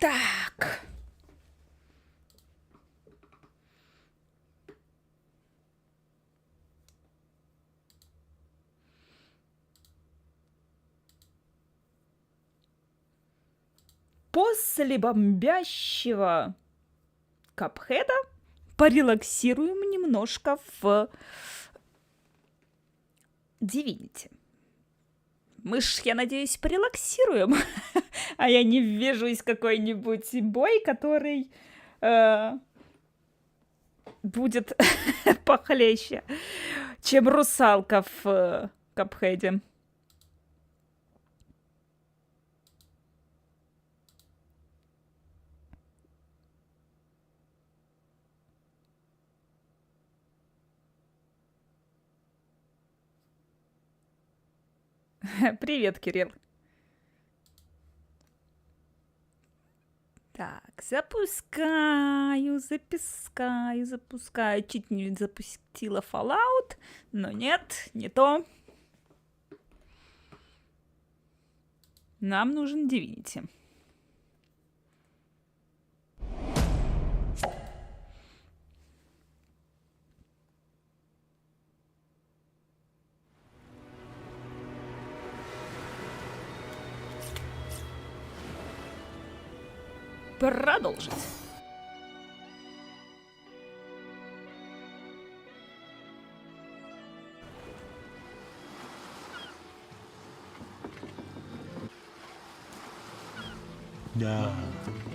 Так. После бомбящего Капхеда порелаксируем немножко в Divinity. Мы ж, я надеюсь, порелаксируем, а я не ввяжусь в какой-нибудь бой, который будет похлеще, чем русалка в Капхеде. Привет, Кирилл. Так, запускаю. Чуть не запустила Fallout, но нет, не то. Нам нужен Divinity. Продолжить. Now,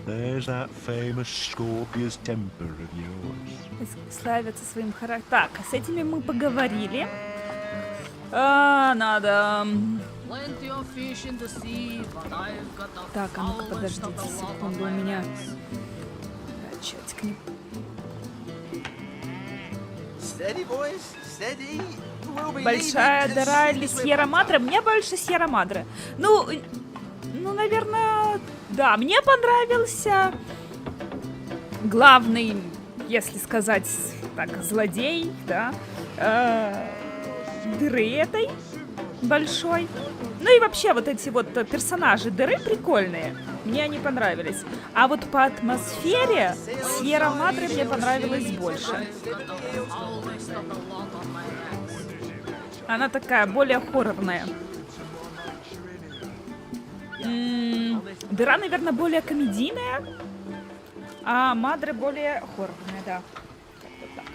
there's that famous Scorpius temper of yours. Славятся своим характером. Так, с этими мы поговорили. Надо... Так, а ну-ка, подождите секунду, у меня... Отчетик не... Большая дыра или Сьерра Мадре? Мне больше Сьерра Мадре. Ну, наверное, да, мне понравился главный, если сказать так, злодей, да, дыры этой большой. Ну и вообще вот эти вот персонажи дыры прикольные. Мне они понравились. А вот по атмосфере Сьерра Мадре мне понравилась больше. Она такая более хоррорная. Дыра, наверное, более комедийная, а Мадре более хоррорная, да. Вот так.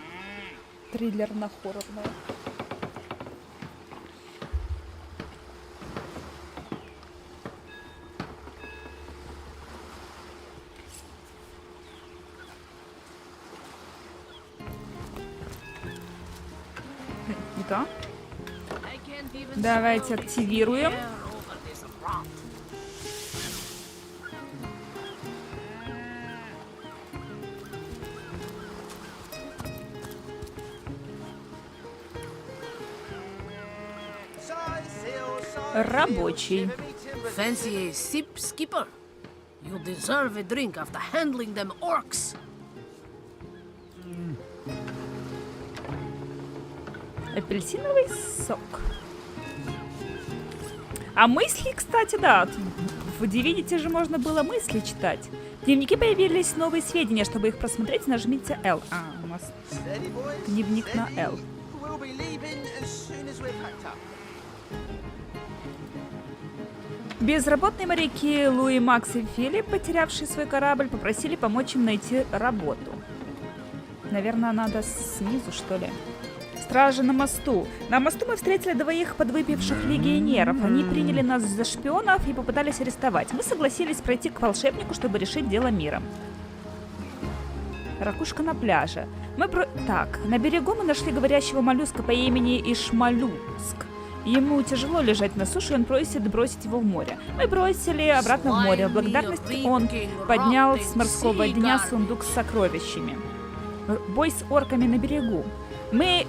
Триллерно-хоррорная. Да. Давайте активируем. Рабочий. Fancy a sip, skipper? You deserve a drink after handling them orcs. Апельсиновый сок. А мысли, кстати, да. В Divinity же можно было мысли читать. В дневнике появились новые сведения. Чтобы их просмотреть, нажмите L. У нас дневник на L. Безработные моряки Луи, Макс и Филипп, потерявшие свой корабль, попросили помочь им найти работу. Наверное, надо снизу, что ли? Стражи на мосту. На мосту мы встретили двоих подвыпивших легионеров. Они приняли нас за шпионов и попытались арестовать. Мы согласились пройти к волшебнику, чтобы решить дело миром. Ракушка на пляже. Так, на берегу мы нашли говорящего моллюска по имени Ишмалюск. Ему тяжело лежать на суше, и он просит бросить его в море. Мы бросили обратно в море. В благодарность он поднял с морского дня сундук с сокровищами. Бой с орками на берегу. Мы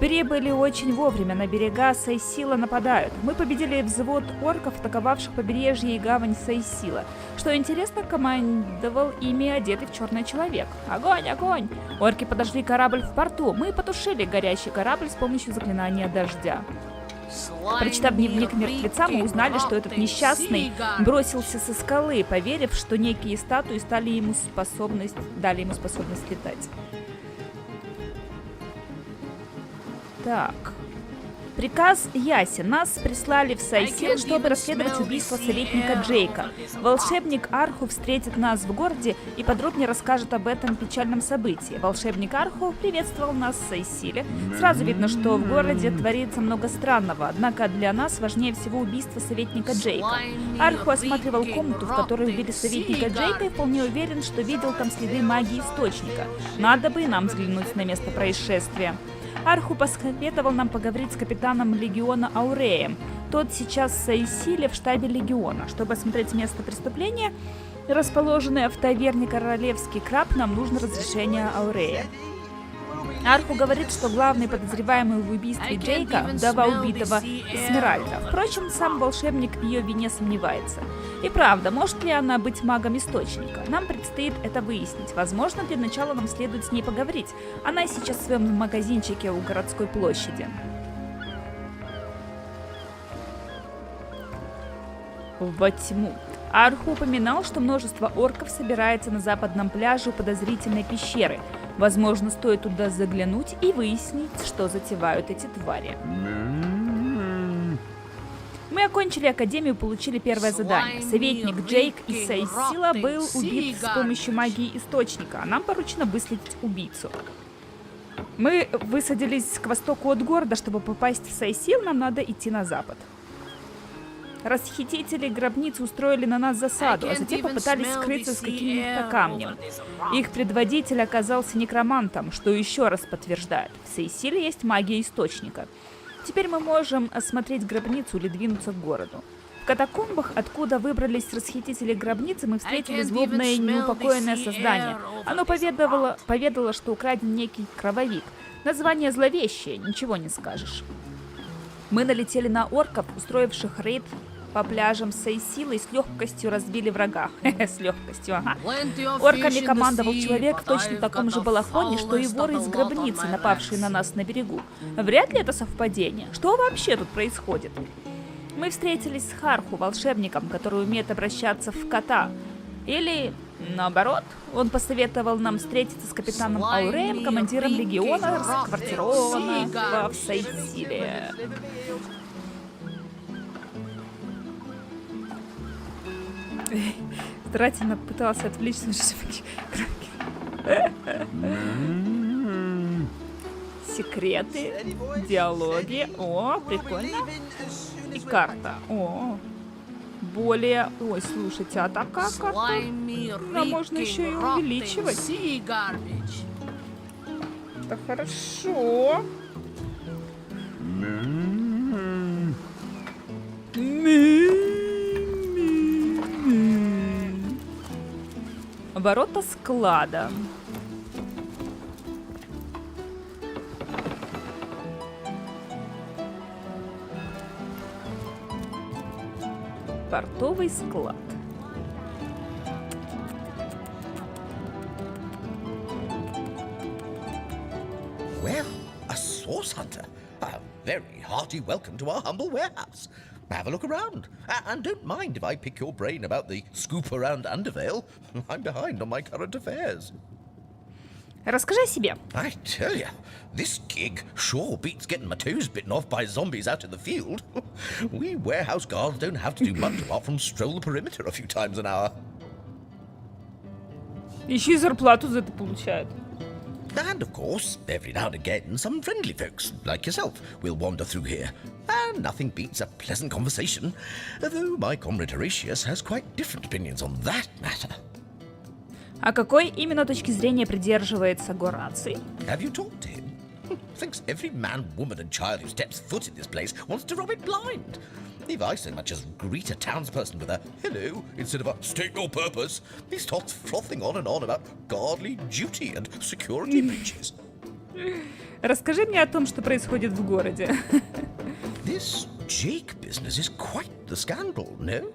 прибыли очень вовремя. На берега Сайсила нападают. Мы победили взвод орков, атаковавших побережье и гавань Сайсила. Что интересно, командовал ими одетый в черный человек. Огонь, огонь! Орки подожгли корабль в порту. Мы потушили горящий корабль с помощью заклинания дождя. Прочитав дневник мертвеца, мы узнали, что этот несчастный бросился со скалы, поверив, что некие статуи дали ему способность летать. Так. Приказ ясен. Нас прислали в Сайсил, чтобы расследовать убийство советника Джейка. Волшебник Арху встретит нас в городе и подробнее расскажет об этом печальном событии. Волшебник Арху приветствовал нас в Сайсиле. Сразу видно, что в городе творится много странного, однако для нас важнее всего убийство советника Джейка. Арху осматривал комнату, в которой убили советника Джейка, и вполне уверен, что видел там следы магии источника. Надо бы и нам взглянуть на место происшествия. Арху посоветовал нам поговорить с капитаном легиона Ауреем. Тот сейчас в Сайсиле в штабе легиона. Чтобы осмотреть место преступления, расположенное в таверне Королевский краб, нам нужно разрешение Аурея. Арху говорит, что главный подозреваемый в убийстве Джейка – вдова убитого Эсмеральда. Впрочем, сам волшебник в ее вине сомневается. И правда, может ли она быть магом Источника? Нам предстоит это выяснить. Возможно, для начала нам следует с ней поговорить. Она сейчас в своем магазинчике у городской площади. Во тьму. Арху упоминал, что множество орков собирается на западном пляже у подозрительной пещеры. Возможно, стоит туда заглянуть и выяснить, что затевают эти твари. Мы окончили академию и получили первое задание. Советник Джейк из Сайсила был убит с помощью магии Источника, а нам поручено выследить убийцу. Мы высадились к востоку от города. Чтобы попасть в Сайсил, нам надо идти на запад. Расхитители гробницы устроили на нас засаду, а затем попытались скрыться с каким-то камнем. Их предводитель оказался некромантом, что еще раз подтверждает: в Сайсиле есть магия Источника. Теперь мы можем осмотреть гробницу или двинуться к городу. В катакомбах, откуда выбрались расхитители гробницы, мы встретили злобное и неупокоенное создание. Оно поведало, что украден некий крововик. Название зловещее, ничего не скажешь. Мы налетели на орков, устроивших рейд по пляжам Сайсила, и с легкостью разбили врага. С легкостью, ага. Орками командовал человек в точно таком же балахоне, что и воры из гробницы, напавшие на нас на берегу. Вряд ли это совпадение. Что вообще тут происходит? Мы встретились с Харху, волшебником, который умеет обращаться в кота. Или, наоборот, он посоветовал нам встретиться с капитаном Ауреем, командиром легиона, расквартированного в Сайсиле. Старательно пытался отвлечься на секреты, диалоги. О, прикольно. И карта. О, более... Ой, слушайте, а такая карта? Да, можно еще и увеличивать. Это хорошо. Ворота склада. Портовый склад. Well, a source hunter. A very hearty welcome to our humble warehouse. Have a look around. And don't mind if I pick your brain about the scoop around Undervale. I'm behind on my current affairs. Расскажи о себе. I tell you, this gig sure beats getting my toes bitten off by zombies out in the field. We warehouse guards don't have to do much apart from stroll the perimeter a few times an hour. Еще и зарплату за это получают. And of course, every now and again, some friendly folks, like yourself, will wander through here. And nothing beats a pleasant conversation, though my comrade Horatius has quite different opinions on that matter. А какой именно точки зрения придерживается Гораций? Have you talked to him? Thinks every man, woman and child who steps foot in this place wants to rob it blind. If I so much as greet a townsperson with a hello instead of a state your purpose, he starts frothing on and on about godly duty and security breaches. Расскажи мне о том, что происходит в городе. This Jake business is quite the scandal, no?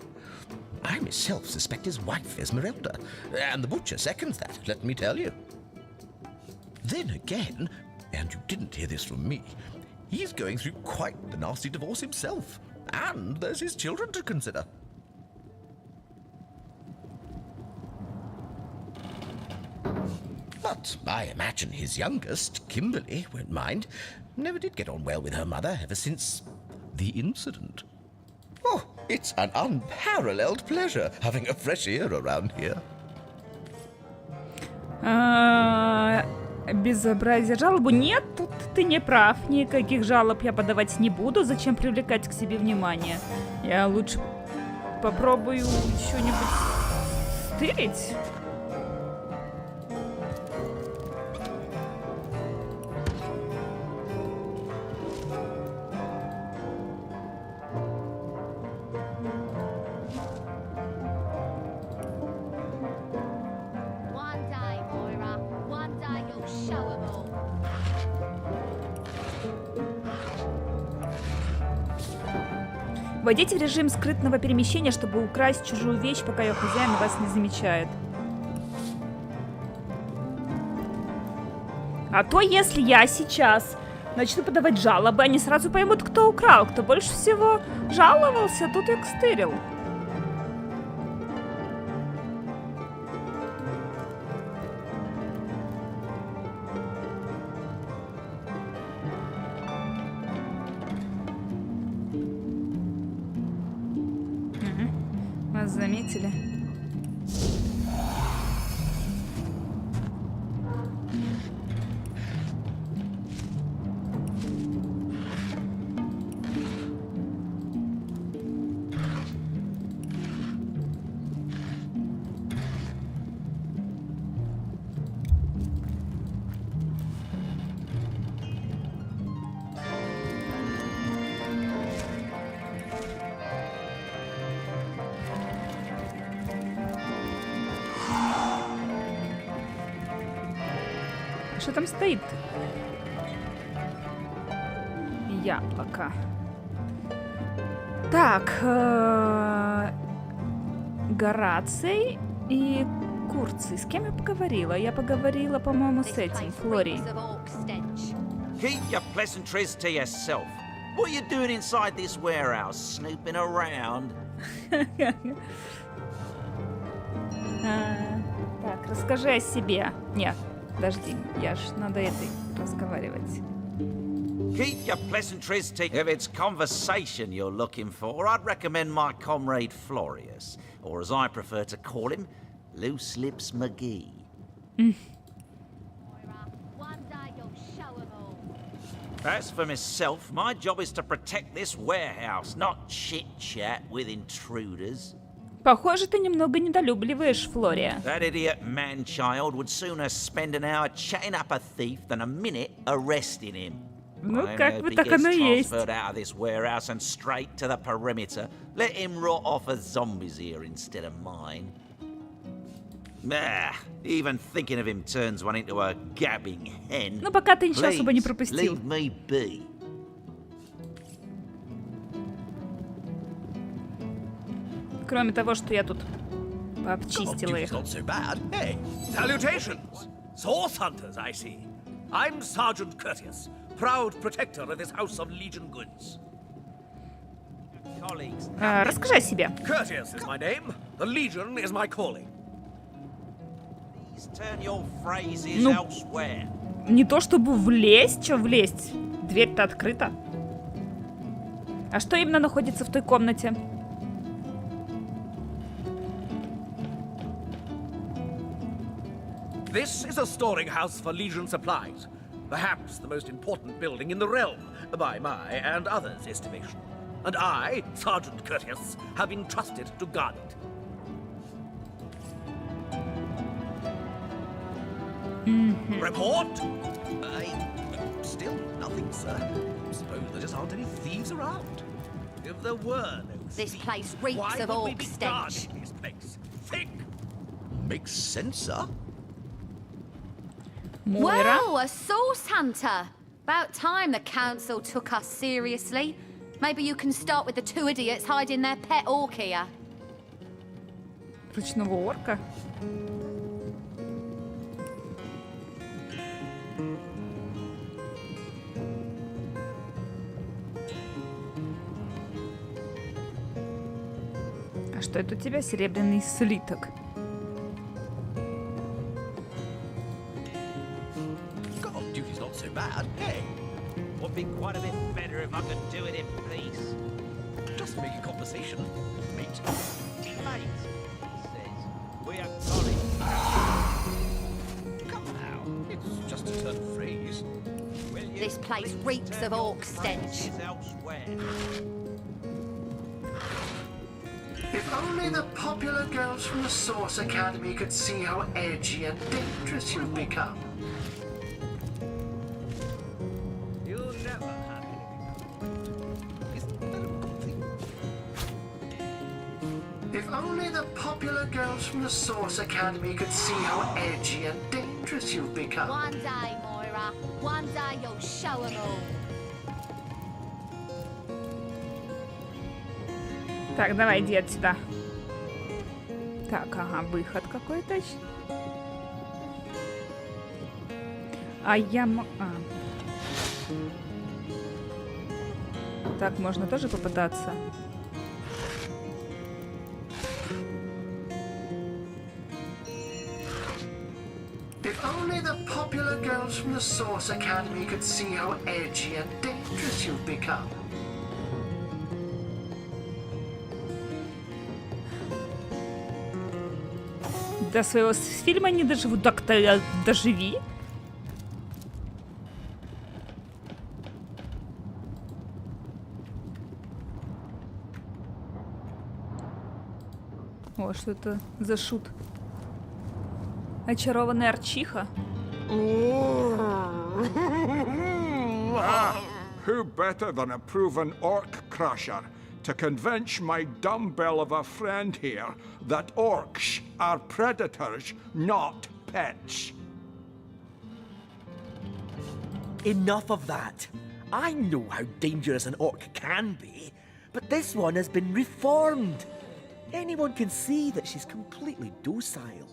I myself suspect his wife Esmeralda, and the butcher seconds that, let me tell you. Then again, and you didn't hear this from me, He's going through quite the nasty divorce himself. And there's his children to consider. But I imagine his youngest, Kimberly, won't mind. Never did get on well with her mother ever since the incident. Oh, it's an unparalleled pleasure having a fresh ear around here. Безобразие. Жалобу нет, тут ты не прав. Никаких жалоб я подавать не буду. Зачем привлекать к себе внимание? Я лучше попробую что-нибудь стырить. Войдите в режим скрытного перемещения, чтобы украсть чужую вещь, пока ее хозяин вас не замечает. А то, если я сейчас начну подавать жалобы, они сразу поймут, кто украл, кто больше всего жаловался, тут и кстырил. Вас заметили? Что там стоит? Яблоко. Так. Гораций и Курций. С кем я поговорила? Я поговорила, по-моему, с этим, Флори. Keep your pleasantries to yourself. What are you doing inside this warehouse, snooping around? Так, расскажи о себе. Нет, подожди, я ж надо этой разговаривать. Keep your pleasantries to... If it's conversation you're looking for, I'd recommend my comrade Florius, or as I prefer to call him, Loose Lips McGee. As for myself, my job is to protect this warehouse, not chit-chat with intruders. Похоже, ты немного недолюбливаешь Флория. That idiot man-child would sooner spend an hour chatting up a thief than a minute arresting him. Ну, I как hope бы he так gets оно и есть. transferred out of this warehouse and straight to the perimeter. Let him rot off as zombies here instead of mine. Even thinking of him turns one into a gabbing hen. Ну, пока ты ничего особо не Please, пропустил. leave me be. Кроме того, что я тут пообчистила их. Not so bad. Hey, Salutations! Source hunters, I see. I'm Sergeant Courteous, proud protector of this house of Legion goods. Colleagues, Расскажи о себе. Courteous is my name. The Legion is my calling. please turn your phrases Ну. elsewhere. Не то чтобы влезть, что влезть. Дверь-то открыта. А что именно находится в той комнате? This is a storing house for Legion supplies. Perhaps the most important building in the realm, by my and others' estimation. And I, Sergeant Courteous, have been trusted to guard it. Report? still nothing, sir. Suppose there just aren't any thieves around. If there were no This thieves, place reeks why of would we orc be stench. guarding this place? Think! Makes sense, sir. Мойра. Whoa, a source hunter! About time the council took us seriously. Maybe you can start with the two idiots hiding their pet orc here. Ручного орка. что это у тебя? Серебряный слиток. God, duty's not so bad. Hey, Would be quite a bit better if I could do it in peace. just making conversation, mate. Mate, he says, we are sorry. Come now, it's just a turn of phrase. Will you This place please reeks turn of your orc stench. faces elsewhere? If only the popular girls from the Source Academy could see how edgy and dangerous you've become. You'll never have anything. Isn't that a good thing? If only the popular girls from the Source Academy could see how edgy and dangerous you've become. One day, Moira. One day you'll show 'em all. Так, давай, иди отсюда. Так, ага, выход какой-то. А я... Так, можно тоже попытаться. If only the popular girls from the Source Academy could see how edgy and dangerous you've become. До своего фильма не доживу. Так-то доживи. О, что это за шут? Очарованная арчиха. Who better than a proven orc crusher to convince my dumbbell of a friend here that orcs are predators, not pets? Enough of that. I know how dangerous an orc can be, but this one has been reformed. Anyone can see that she's completely docile.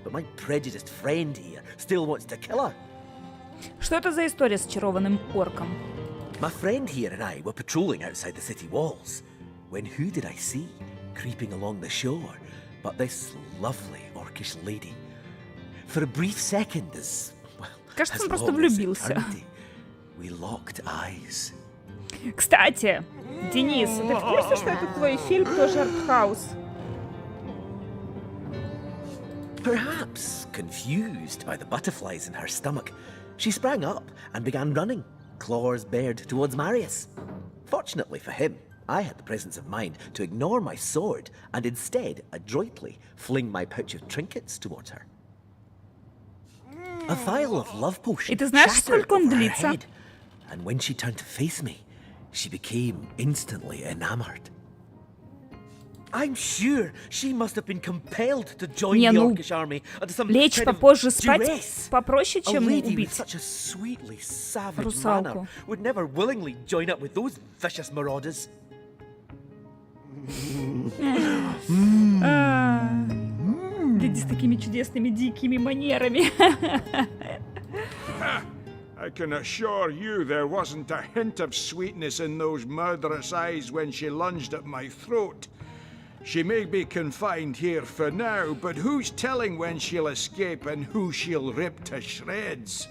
But my prejudiced friend here still wants to kill her. Что это за история с очарованным орком? My friend here and I were patrolling outside the city walls, when who did I see creeping along the shore but this lovely orcish lady? For a brief second, as Кажется, он as просто long as влюбился. eternity, we locked eyes. Кстати, Денис, ты в курсе, что этот твой фильм тоже артхаус? Perhaps confused by the butterflies in her stomach, she sprang up and began running, claws bared towards Marius. Fortunately for him, I had the presence of mind to ignore my sword and instead adroitly fling my pouch of trinkets towards her. A vial of love potion И ты знаешь, shattered сколько он over her длится? head, and when she turned to face me, she became instantly enamored. I'm sure she must have been compelled to join Не, the ну, orcish army under some лечь kind of попозже спать duress. попроще, A чем lady with убить such a sweetly savage русалку. manner would never willingly join up with those vicious marauders. Люди с такими чудесными дикими манерами. I can assure you there wasn't a hint of sweetness in those murderous eyes when she lunged at my throat. She may be confined here for now, but who's telling when she'll escape and who she'll rip to shreds?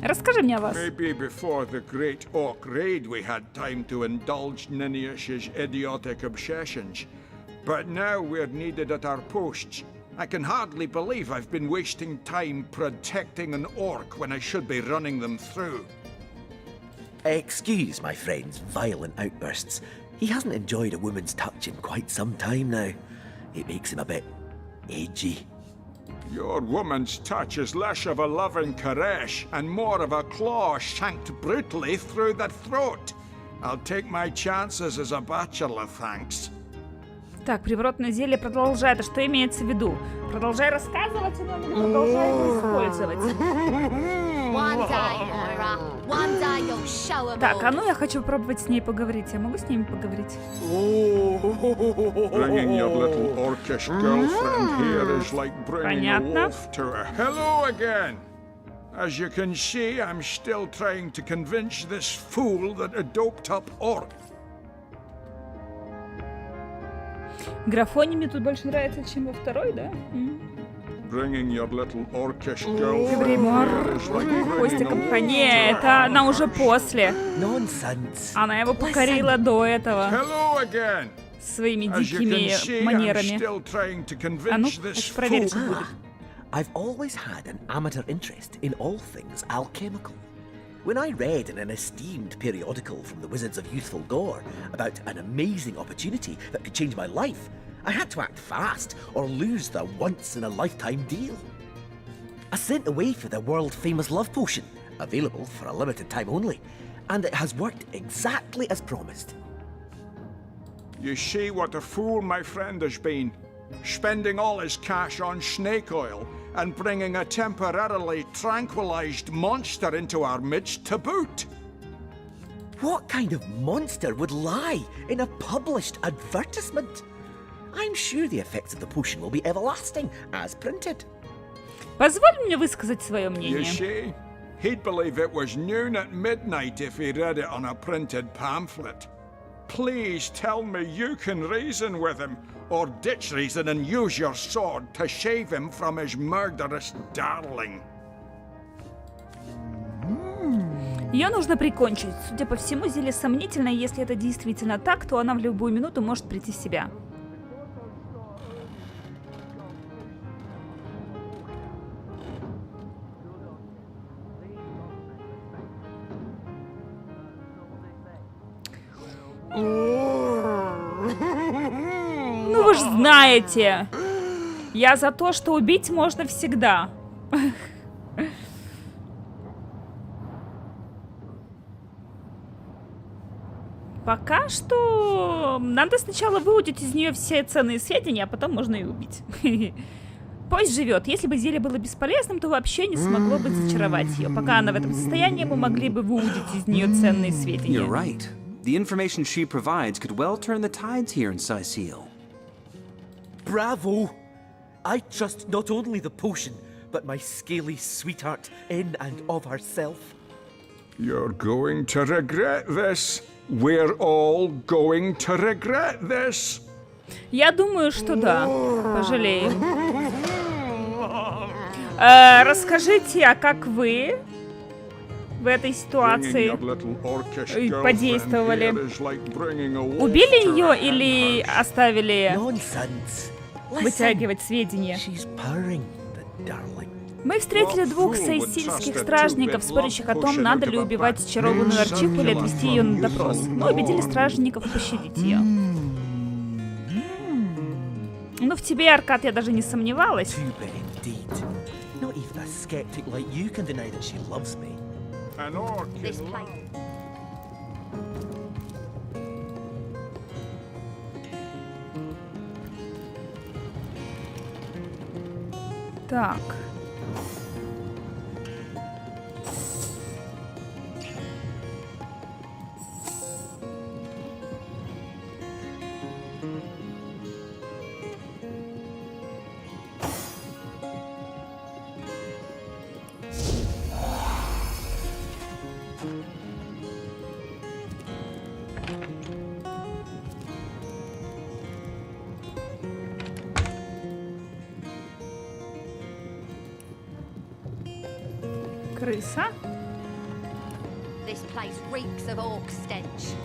Расскажи мне о вас. Maybe before the great orc raid we had time to indulge Ninius's idiotic obsessions. But now we're needed at our posts. I can hardly believe I've been wasting time protecting an orc when I should be running them through. Excuse my friend's violent outbursts. He hasn't enjoyed a woman's touch in quite some time now. It makes him a bit edgy. Your woman's touch is less of a loving caress and more of a claw shanked brutally through the throat. I'll take my chances as a bachelor, thanks. Так, приворотное зелье продолжает. А что имеется в виду? Продолжай рассказывать о нем или продолжай его использовать? One day, Moira. One day you'll show 'em Так, а all. ну я хочу попробовать с ней поговорить. Я могу с ними поговорить? Bringing your little orcish girlfriend here is like bringing a Понятно. wolf to her. Hello again. As you can see, I'm still trying to convince this fool that a doped-up orc. Графоний мне тут больше нравится, чем во второй, да? Bringing your little orcish girlfriend Гримуар. here is like bringing Костиком. a Не, это она уже после. Nonsense. Она его покорила до этого. Hello again. Своими As you can дикими see, I'm манерами. still trying to А ну, convince this хочу проверить, что fool. будет. I've always had an amateur interest in all things alchemical. When I read in an esteemed periodical from the Wizards of Youthful Gore about an amazing opportunity that could change my life, I had to act fast or lose the once-in-a-lifetime deal. I sent away for the world-famous love potion, available for a limited time only, and it has worked exactly as promised. You see what a fool my friend has been. Spending all his cash on snake oil and bringing a temporarily tranquilized monster into our midst to boot. What kind of monster would lie in a published advertisement? I'm sure the effects of the potion will be everlasting, as printed. Позволь мне высказать свое You мнение. see, he'd believe it was noon at midnight if he read it on a printed pamphlet. Please tell me you can reason with him, or ditch reason and use your sword to shave him from his murderous darling. Ее нужно прикончить. Судя по всему, зелье сомнительно, и если это действительно так, то она в любую минуту может прийти в себя. Ну вы ж знаете, я за то, что убить можно всегда. Пока что надо сначала выудить из нее все ценные сведения, а потом можно ее убить. Пусть живет. Если бы зелье было бесполезным, то вообще не смогло бы зачаровать ее. Пока она в этом состоянии, мы могли бы выудить из нее ценные сведения. You're right. The information she provides could well turn the tides here in Sicil. Bravo! I trust not only the potion, but my scaly sweetheart in and of herself. You're going to regret this. We're all going to regret this. Я думаю, что да. Пожалеем. Расскажите, а как вы в этой ситуации подействовали? Убили ее или оставили вытягивать сведения? Мы встретили двух сайсильских стражников, спорящих о том, надо ли убивать зачарованную арчиху или отвести ее на допрос. Мы убедили стражников пощадить ее. Ну, в тебе, Аркад, я даже не сомневалась. Так. Крыса. This place reeks of orc stench.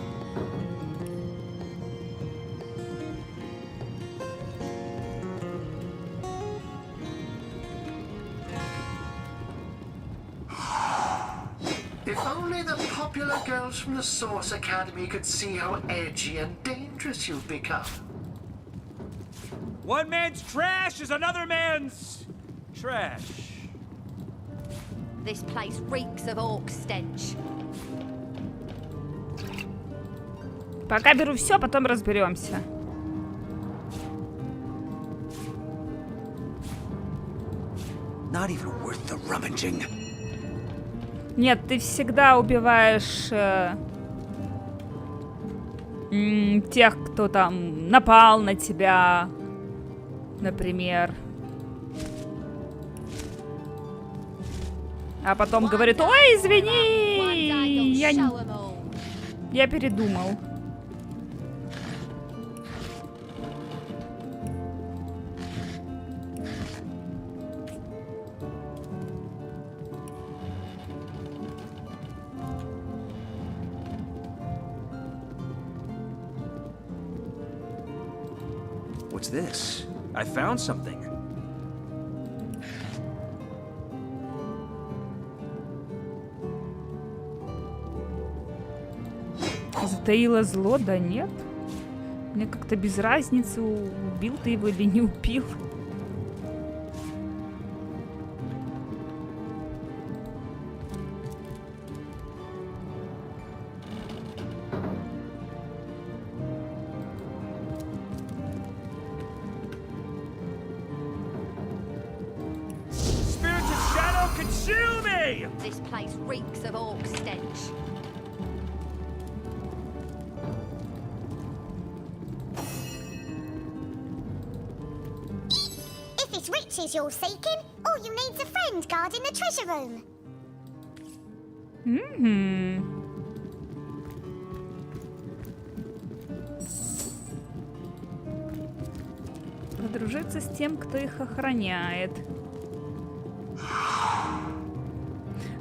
If only the popular girls from the Source Academy could see how edgy and dangerous you've become. One man's trash is another man's trash. This place reeks of orc stench. Пока беру все, потом разберемся. Not even worth the rummaging. Нет, ты всегда убиваешь тех, кто там напал на тебя, например. А потом говорит: ой, извини, я передумал. What's this? I found something. Затаила зло, да нет? Мне как-то без разницы, убил ты его или не убил. This place reeks of orc stench. If it's riches you're seeking, all you need's a friend guarding the treasure room. Подружиться с тем, кто их охраняет.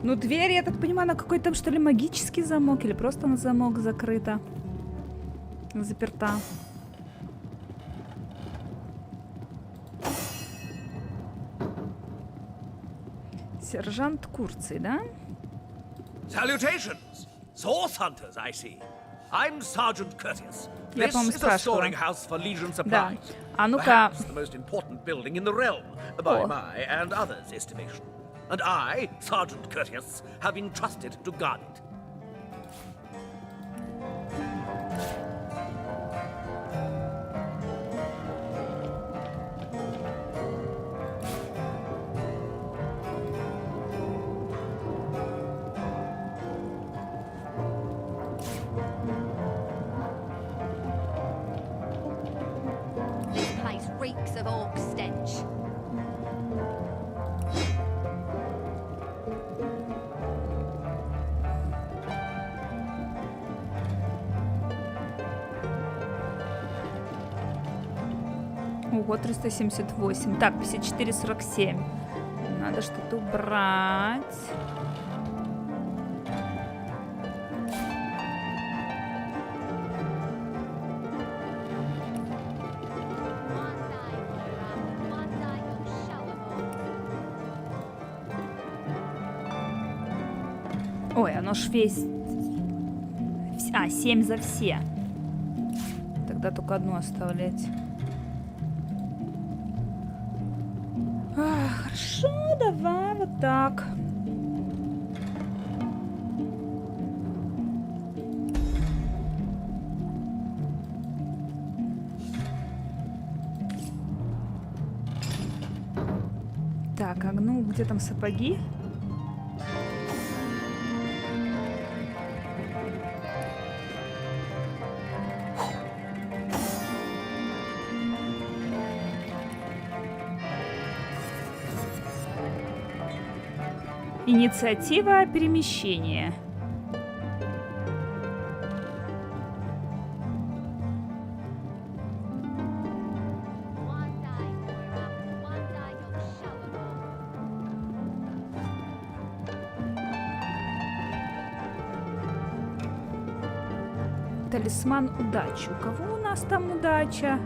Ну, дверь, я так понимаю, на какой-то там, что ли, магический замок, или просто на замок закрыта. Заперта. Сержант Курций, да? Salutations! Source hunters, I see. I'm Sergeant Curtius. Я, This по-моему, is a спрашивала. storing house for Legion Да. supplies. А ну-ка. Perhaps the most important building in the realm, by О. my and others' estimation. And I, Sergeant Curtius, have been trusted to guard it. This place reeks of orc stench. Ого, 378. Так, 54-47. Надо что-то убрать. Ой, оно ж весь... А, 7 за все. Тогда только одну оставлять. Хорошо, давай вот так. Так, а ну где там сапоги? Инициатива перемещения. Талисман удачи. У кого у нас там удача?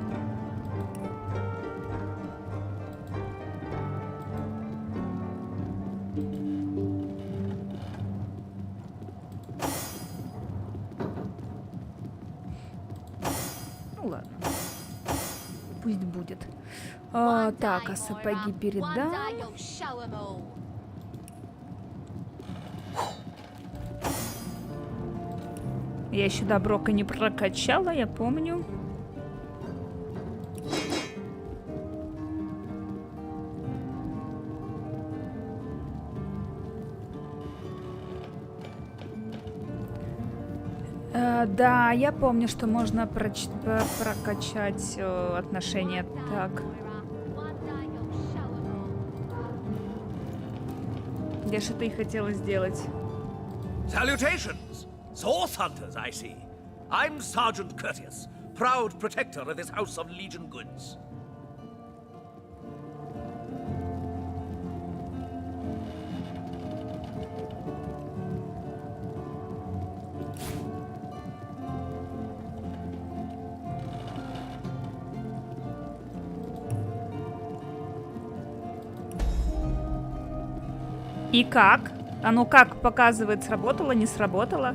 Ну ладно. Пусть будет. Так, а сапоги передам. Я еще доброка не прокачала, я помню. Да, я помню, что можно прокачать отношения так. Я что-то и хотела сделать. Salutations! Source hunters, I see. I'm Sergeant Courteous, proud protector of this house of Legion goods. И как? Оно как показывает, сработало, не сработало?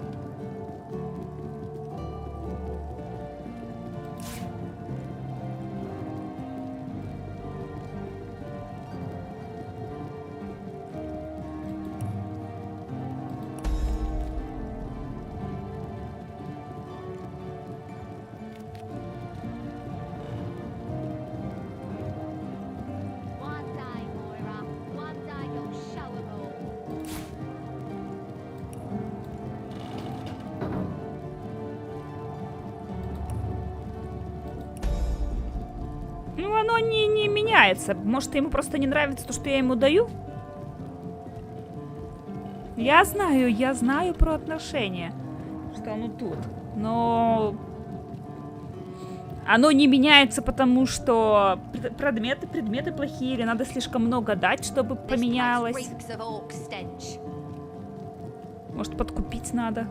Ну, оно не меняется. Может, ему просто не нравится то, что я ему даю? Я знаю про отношения. Что оно тут. Но... Оно не меняется, потому что предметы плохие, или надо слишком много дать, чтобы поменялось. Может, подкупить надо.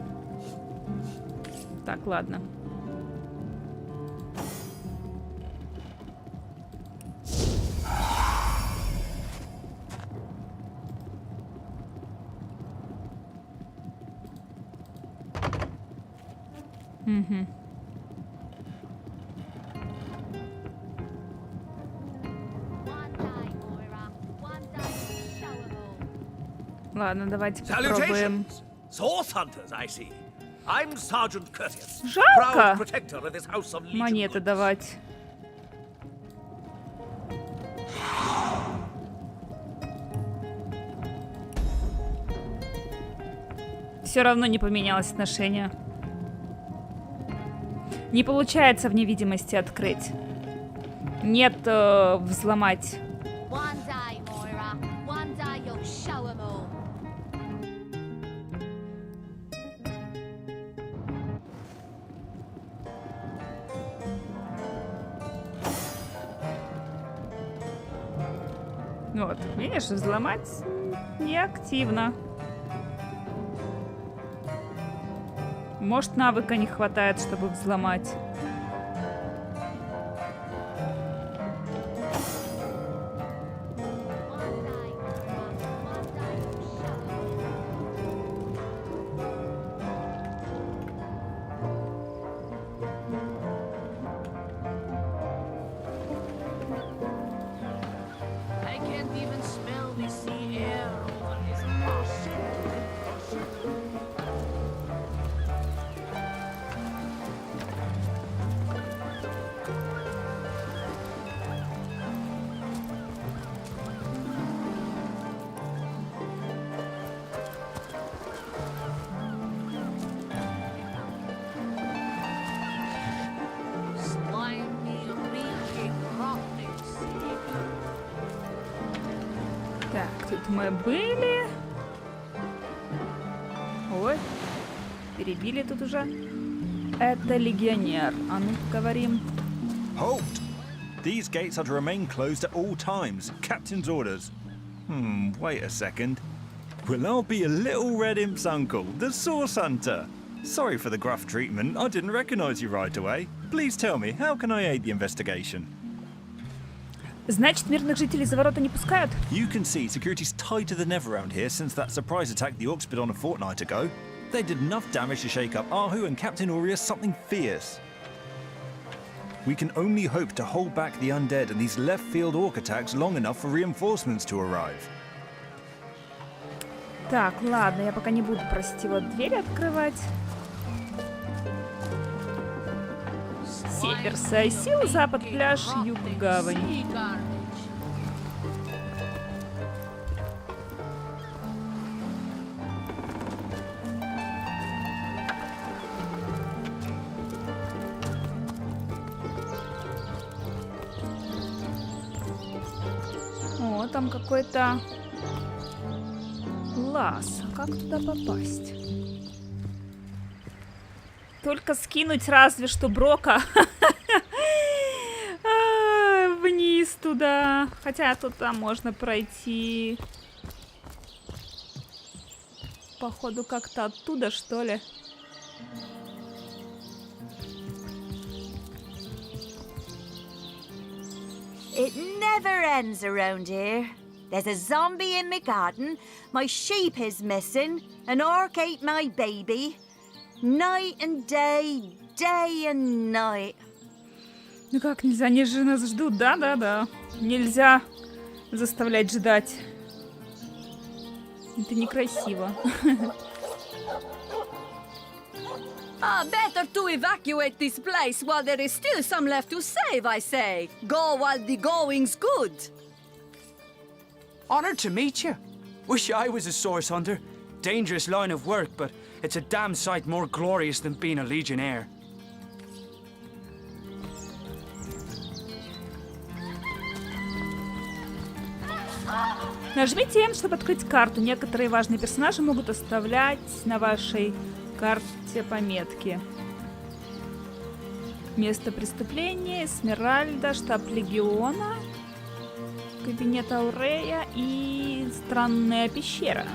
Так, ладно. Угу. Ладно, давайте попробуем. Жалко монеты давать. Все равно не поменялось отношение. Не получается в невидимости открыть. Нет, взломать. Вот, видишь, взломать неактивно. Может, навыка не хватает, чтобы взломать. Так, тут мы были. Ой, перебили тут уже. Это легионер. А ну, говорим. Halt! These gates are to remain closed at all times. Captain's orders. Wait a second. Well, I'll be a little red imp's uncle, the Source Hunter. Sorry for the gruff treatment. I didn't recognize you right away. Please tell me, how can I aid the investigation? Значит, мирных жителей за ворота не пускают? You can see security's tighter than ever around here since that surprise attack the Orcs bid on a fortnight ago. They did enough damage to shake up Ahu and Captain Aureus something fierce. We can only hope to hold back the undead and these left-field orc attacks long enough for reinforcements to arrive. Так, ладно, я пока не буду просить его двери открывать. Север Сайсил, запад пляж, юг гавань. О, там какой-то Класс. А как туда попасть? Только скинуть разве что Брока вниз туда. Хотя тут там можно пройти. Походу как-то оттуда, что ли. It never ends around here. There's a zombie in my garden, my sheep is missing, an orc ate my baby. Night and day, day and night. Ну как нельзя, они же нас ждут, да-да-да. Нельзя заставлять ждать. Это некрасиво. Better to evacuate this place while there is still some left to save, I say. Go while the going's good. Honored to meet you. Wish I was a source hunter. Dangerous line of work, but it's a damn sight more glorious than being a legionnaire. Нажмите N, чтобы открыть карту. Некоторые важные персонажи могут оставлять на вашей карте пометки. Место преступления, Эсмеральда, штаб Легиона, кабинет Аурея и странная пещера.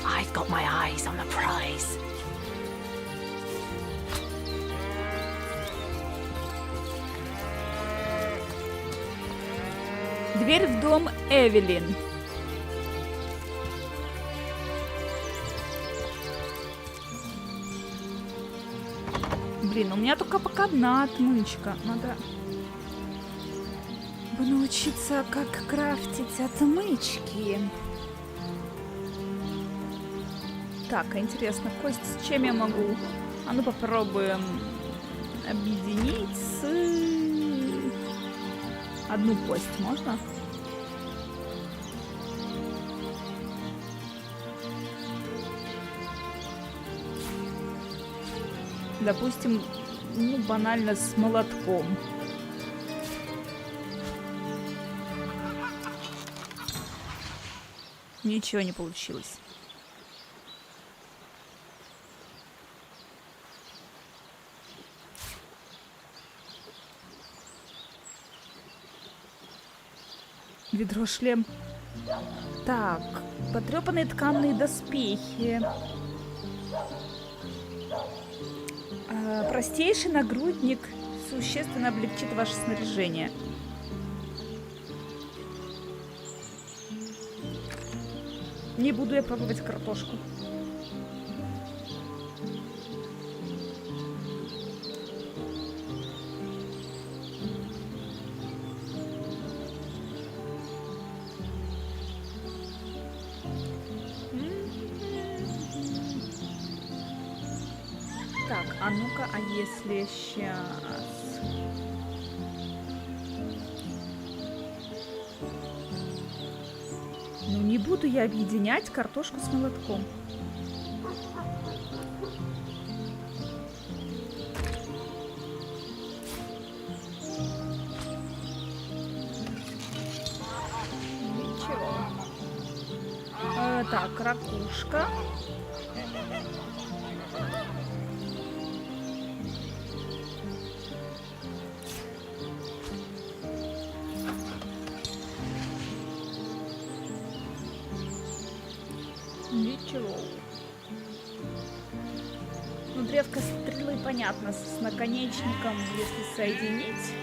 I've got my eyes on the prize. Дверь в дом Эвелин. Блин, у меня только пока одна отмычка. Надо бы научиться, как крафтить отмычки. Так, интересно, кость с чем я могу? А ну попробуем объединить с... Одну кость можно? Допустим, ну, банально с молотком. Ничего не получилось. Ведро, шлем. Так, потрепанные тканые доспехи. Простейший нагрудник существенно облегчит ваше снаряжение. Не буду я пробовать картошку. Так, а ну-ка, а если сейчас... Ну, не буду я объединять картошку с молотком. Ничего. Так, ракушка. Ничего. Ну, древко стрелы, понятно, с наконечником, если соединить.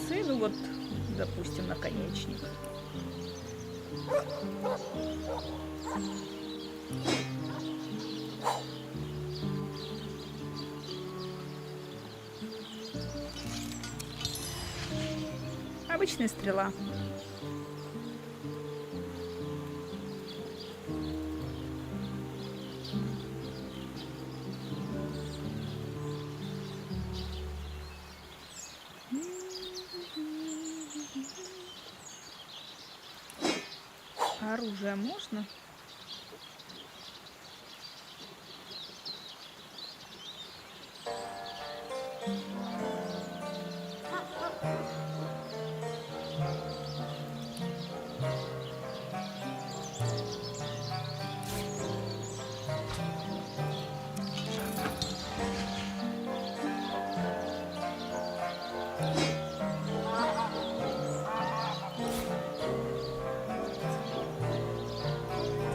Сы, ну вот, допустим, наконечник. Обычная стрела. Оружие можно?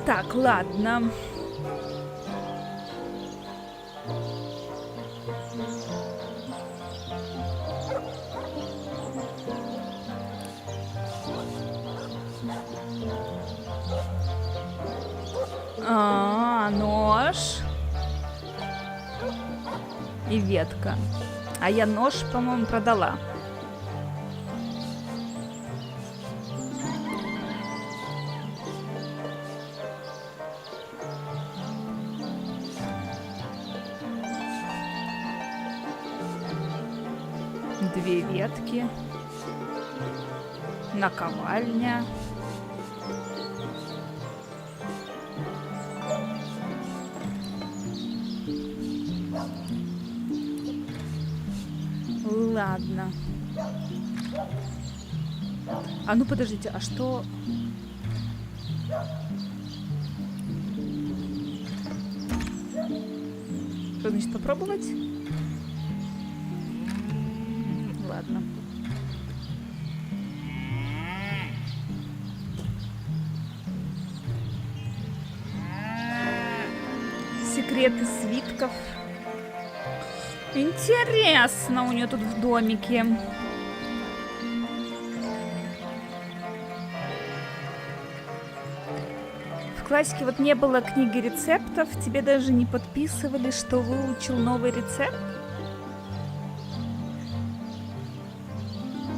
Так, ладно. Нож. И ветка. А я нож, по-моему, продала. Две ветки. Наковальня. Ладно. А ну подождите, а что... Что значит попробовать? Ладно. Секреты свитков. Интересно у нее тут в домике. В классике вот не было книги рецептов. Тебе даже не подписывали, что выучил новый рецепт?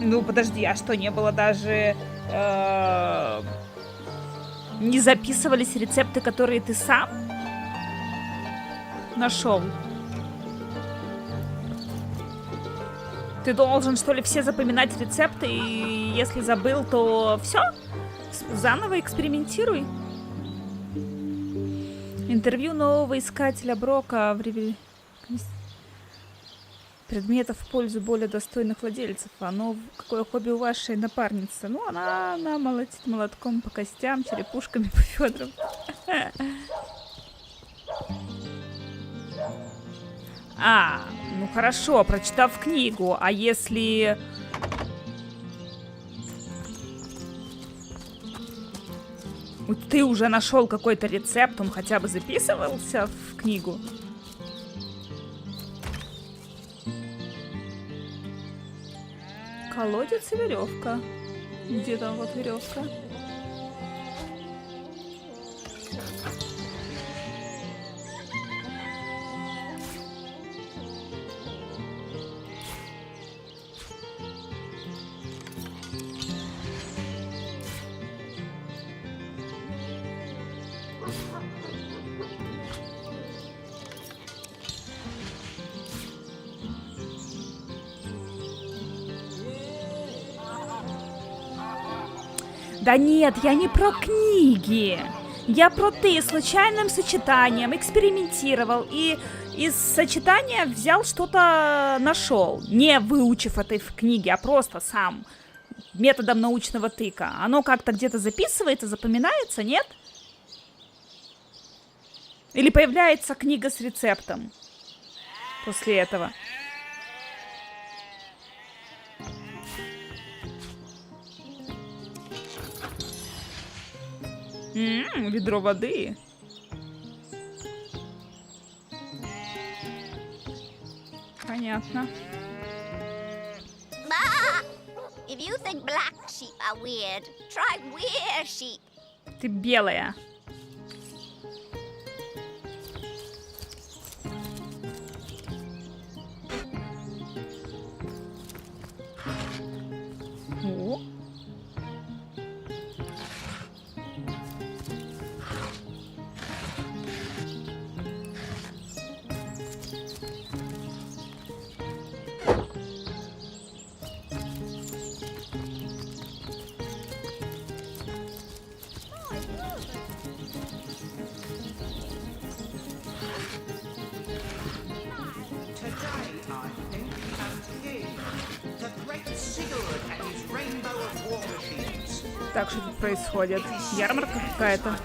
Ну, подожди, а что, не было даже... не записывались рецепты, которые ты сам нашел? Ты должен, что ли, все запоминать рецепты, и если забыл, то все, заново экспериментируй. Интервью нового искателя Брока в предметов в пользу более достойных владельцев. Какое хобби у вашей напарницы? Ну, она молотит молотком по костям, черепушками по Фёдорам. Ну хорошо, прочитав книгу, а если... Ты уже нашел какой-то рецепт, он хотя бы записывался в книгу? Колодец и веревка. Где там вот веревка? Да нет, я не про книги. Я про ты случайным сочетанием экспериментировал и из сочетания взял что-то, нашел. Не выучив это в книге, а просто сам. Методом научного тыка. Оно как-то где-то записывается, запоминается, нет? Или появляется книга с рецептом после этого? Ведро воды. Понятно. If you think black sheep are weird, try weird sheep. Ты белая. О. Так, что тут происходит? Ярмарка какая-то.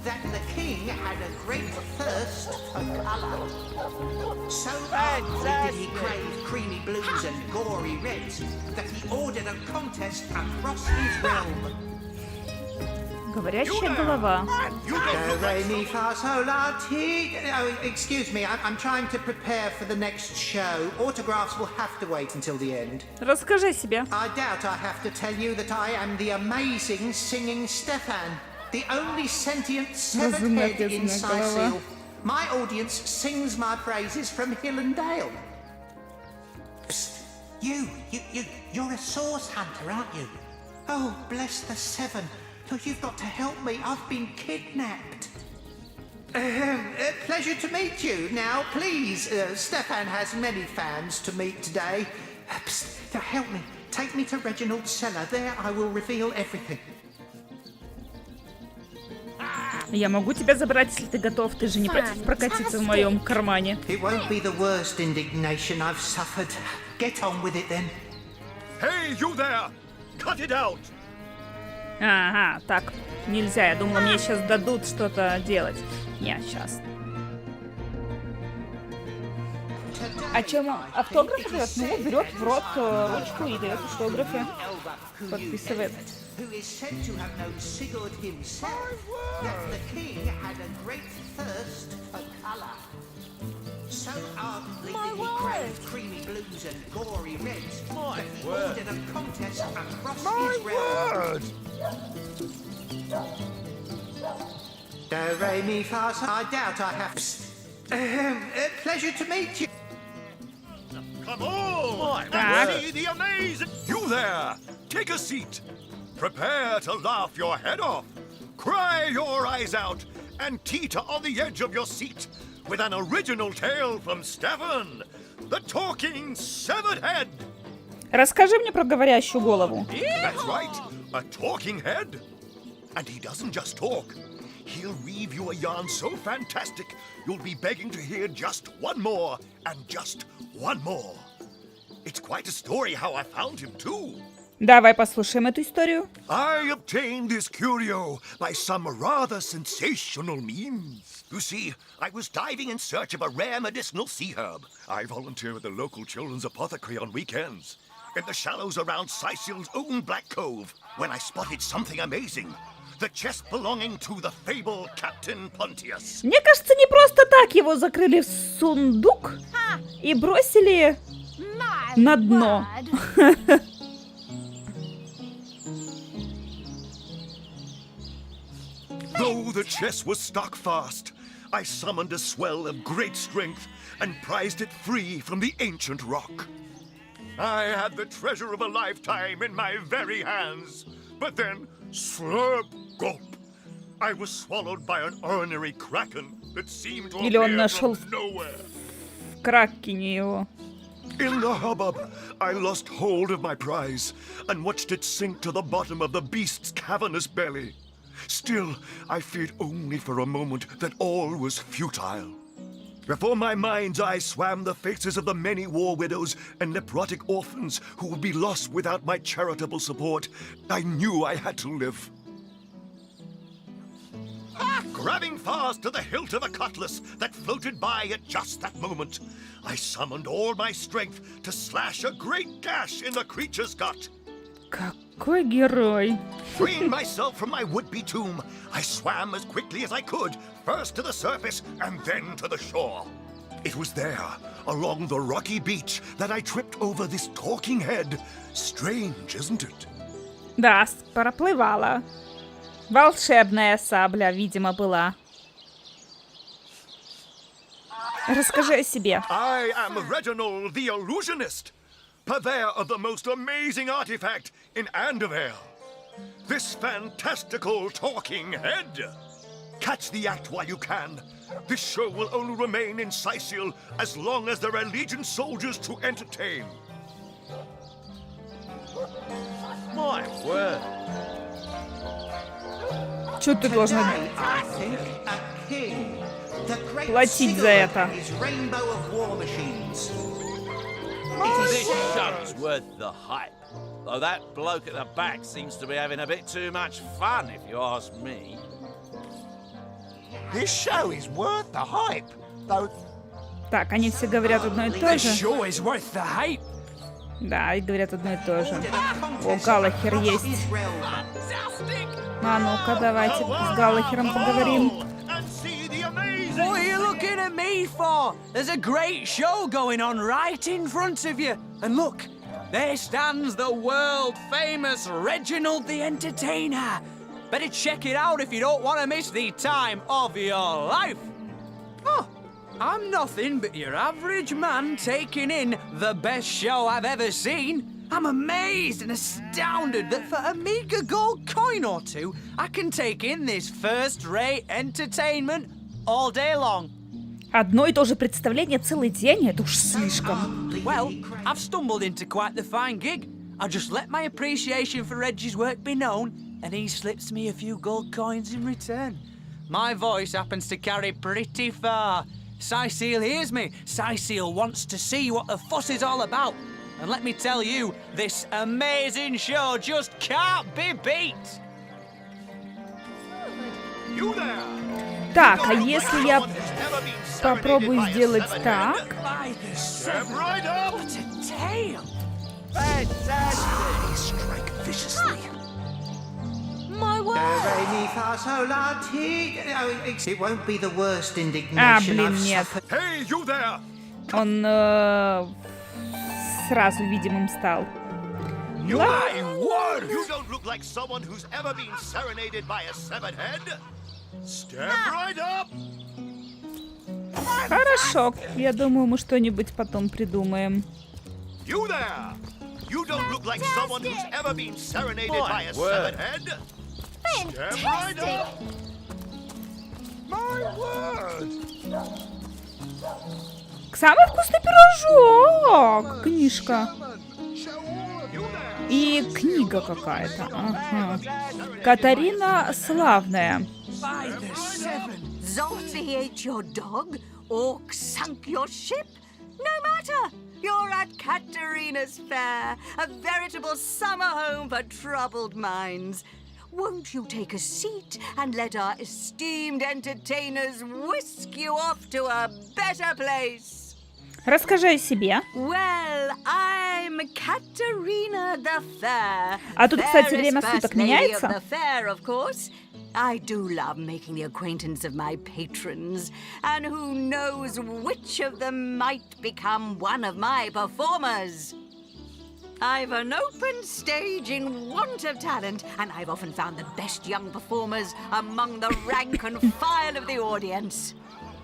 That the king had a great thirst for colour. So did he crave creamy blues and gory reds that he ordered a contest across his realm. Говорящая голова. Excuse me, I'm trying to prepare for the next show. Autographs will have to wait until the end. Расскажи о себе. I doubt I have to tell you that I am the amazing singing Stefan. The only sentient severed head in Sicil. My audience sings my praises from hill and dale. Psst. You're a source hunter, aren't you? Oh, bless the seven. Oh, you've got to help me. I've been kidnapped. Pleasure to meet you. Now, please, Stefan has many fans to meet today. Psst. Now, help me. Take me to Reginald's cellar. There I will reveal everything. Я могу тебя забрать, если ты готов. Ты же не против прокатиться в моем кармане? It won't be the worst indignation I've suffered. Get on with it then. Hey, you there! Cut it out! Ага, так, нельзя. Я думала, мне сейчас дадут что-то делать. Не, сейчас. А чем автограф дает? Ну, берет в рот ручку и дает автографы. Подписывает. Who is said to have known Sigurd himself, that the king had a great thirst for colour. So ardently did he crave creamy blues and gory reds that he ordered a contest across his realm. Do, re, mi, fa, sol. I doubt I have. Pleasure to meet you. Come on! See the amazing... You there! Take a seat. Prepare to laugh your head off, cry your eyes out, and teeter on the edge of your seat with an original tale from Stefan, the talking severed head. Расскажи мне про говорящую голову. That's right, a talking head. And he doesn't just talk. He'll weave you a yarn so fantastic, you'll be begging to hear just one more, and just one more. It's quite a story how I found him, too. Давай послушаем эту историю. I obtained this curio by some rather sensational means. You see, I was diving in search of a rare medicinal sea herb. I volunteer at the local children's apothecary on weekends, in the shallows around Sicil's own Black Cove, when I spotted something amazing. The chest belonging to the fabled Captain Pontius. Мне кажется, не просто так его закрыли в сундук и бросили на дно. Though the chest was stuck fast, I summoned a swell of great strength and prized it free from the ancient rock. I had the treasure of a lifetime in my very hands, but then, slurp, gulp, I was swallowed by an ornery kraken that seemed to appear from nowhere. В кракене его. In the hubbub, I lost hold of my prize and watched it sink to the bottom of the beast's cavernous belly. Still, I feared only for a moment that all was futile. Before my mind's eye swam the faces of the many war widows and necrotic orphans who would be lost without my charitable support. I knew I had to live. Grabbing fast to the hilt of a cutlass that floated by at just that moment, I summoned all my strength to slash a great gash in the creature's gut. Какой герой. Freeing myself from my would-be tomb, I swam as quickly as I could, first to the surface and then to the shore. It was there, along the rocky beach, that I tripped over this talking head. Strange, isn't it? Да, проплывала. Волшебная сабля, видимо, была. Расскажи о себе. I am Reginald the Illusionist, purveyor of the most amazing artifact in Andevale. This fantastical talking head. Catch the act while you can. This show will only remain in Sicil as long as there are Legion soldiers to entertain. My word. Что ты должен платить за это? This show's worth the hype. Though that bloke at the back seems to be having a bit too much fun, if you ask me. This show is worth the hype, though. Так, они все говорят одно и то This же. show is worth the hype. Да, и говорят одно и то же. О, Галлахер есть. А ну-ка, давайте с Галлахером поговорим. What are you looking at me for? There's a great show going on right in front of you. And look, there stands the world-famous Reginald the Entertainer. Better check it out if you don't want to miss the time of your life. Oh, I'm nothing but your average man taking in the best show I've ever seen. I'm amazed and astounded that for a meager gold coin or two, I can take in this first-rate entertainment all day long. Одно и то же представление целый день, это уж слишком. Well, I've stumbled into quite the fine gig. I just let my appreciation for Reggie's work be known, and he slips me a few gold coins in return. My voice happens to carry pretty far. Cecile hears me. Cecile wants to see what the fuss is all about. And let me tell you, this amazing show just can't be beat. You there! Так, а если я попробую сделать так? Step right up! What a tale! They strike viciously. My word! It won't be the worst А, indignation блин, I've нет. suffered. Hey, you there! Он сразу видимым стал. You don't look like someone who's ever been serenaded by a severed head. Step right up! Хорошо, я думаю, мы что-нибудь потом придумаем. You there! You don't look like someone who's ever been serenaded by a severed head. Step right up! My word! Самый вкусный пирожок! Книжка. И книга какая-то. Ага. Катарина Славная. Zolty ate your dog? Orc sunk your ship? No matter! You're at Katerina's Fair, a veritable summer home for troubled minds. Won't you take a seat and let our esteemed entertainers whisk you off to a better place? Расскажи о себе. Well, I'm Katerina the Fair. А тут, кстати, Fairest время first суток lady меняется? of the fair, of course. I do love making the acquaintance of my patrons, and who knows which of them might become one of my performers. I've an open stage in want of talent, and I've often found the best young performers among the rank and file of the audience.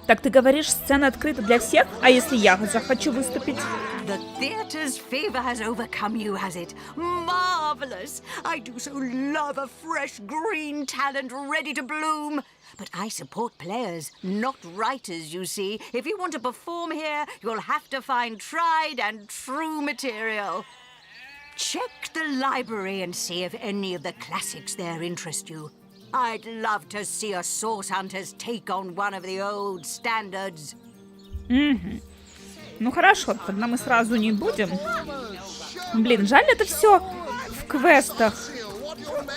Так ты говоришь, сцена открыта для всех? А если я захочу выступить? The theatre's fever has overcome you, has it? Marvelous! I do so love a fresh green talent ready to bloom. But I support players, not writers, you see. If you want to perform here, you'll have to find tried and true material. Check the library and see if any of the classics there interest you. I'd love to see a Source Hunter's take on one of the old standards. Ну хорошо, тогда мы сразу не будем. Блин, жаль, это все в квестах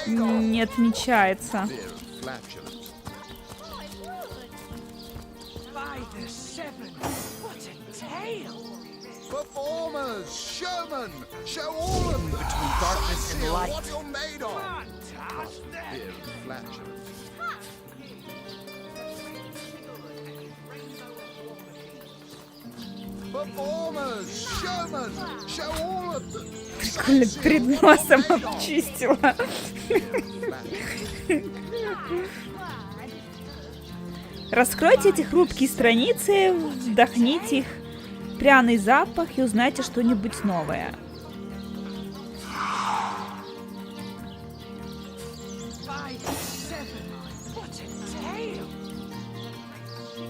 не отмечается. Performers, showmen, show all of them between darkness and light. What you're made of. Performers, showmen, show all of them. Прикольно, перед носом обчистила. Раскройте эти хрупкие страницы, вдохните их пряный запах и узнайте что-нибудь новое.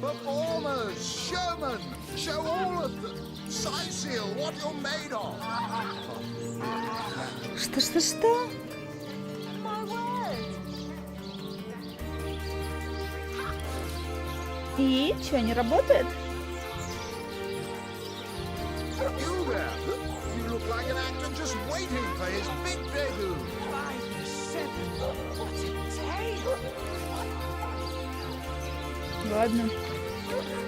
Performers, showmen, show all of them. Cecile, what you're made of. Что? И что, не работает? You there? like an actor just waiting for his big debut. 5 to 7. What a tale! Ладно.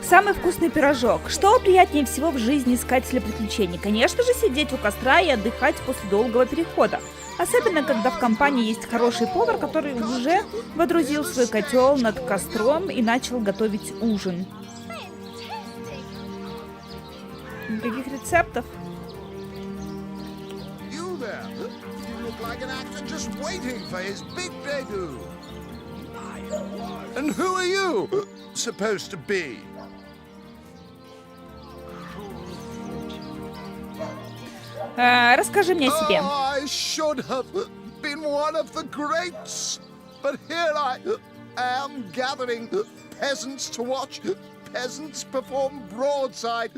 Самый вкусный пирожок. Что приятнее всего в жизни искателя приключений? Конечно же, сидеть у костра и отдыхать после долгого перехода. Особенно, когда в компании есть хороший повар, который уже водрузил свой котел над костром и начал готовить ужин. Никаких рецептов. You there? You look like an actor just waiting for his big debut. And who are you supposed to be? Расскажи мне о себе. Oh, I should have been one of the greats, but here I am gathering peasants to watch peasants perform broadside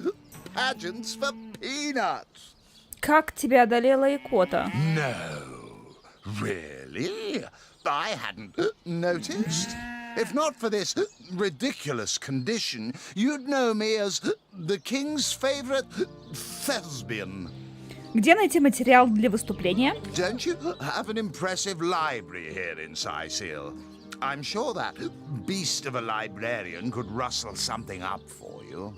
pageants for peanuts. Как тебя одолела икота? No, really? I hadn't noticed. If not for this ridiculous condition, you'd know me as the king's favorite thespian. Где найти материал для выступления? Don't you have an impressive library here in Sicil? I'm sure that beast of a librarian could rustle something up for you.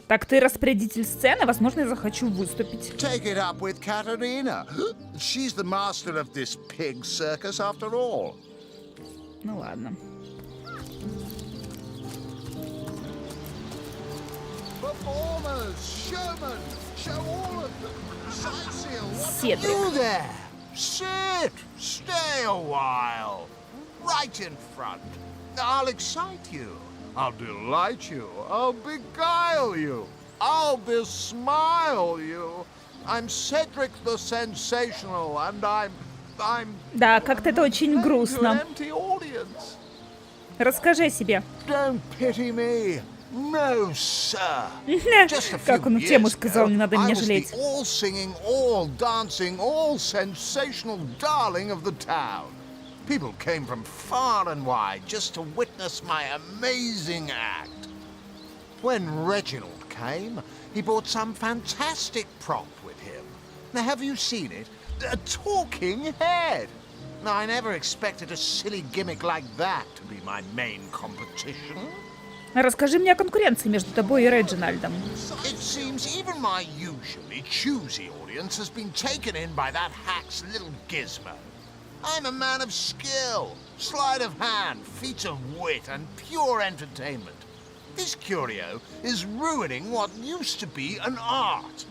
Так ты распорядитель сцены, возможно, я захочу выступить. Take it up with Katerina. She's the master of this pig circus after all. Ну ладно. Performers, showmen, show all of them. Sicil, Седрик. you there? Sit, stay a while. Right in front. I'll excite you. I'll delight you. I'll beguile you. I'll besmile you. I'm Cedric the Sensational, and I'm Да, как-то это очень грустно. empty audience. Расскажи о себе. Don't pity me. No, sir. Как он тему сказал, не надо меня жалеть. All singing, all dancing, all sensational darling of the town. People came from far and wide just to witness my amazing act. When Reginald came, he brought some fantastic prop with him. Now, have you seen it? A talking head. Now, I never expected a silly gimmick like that to be my main competition. Расскажи мне о конкуренции между тобой и Реджинальдом. It seems even my usually choosy audience has been taken in by that hack's little gizmo. I'm a man of skill, sleight of hand, feats of wit, and pure entertainment. This curio is ruining what used to be an art.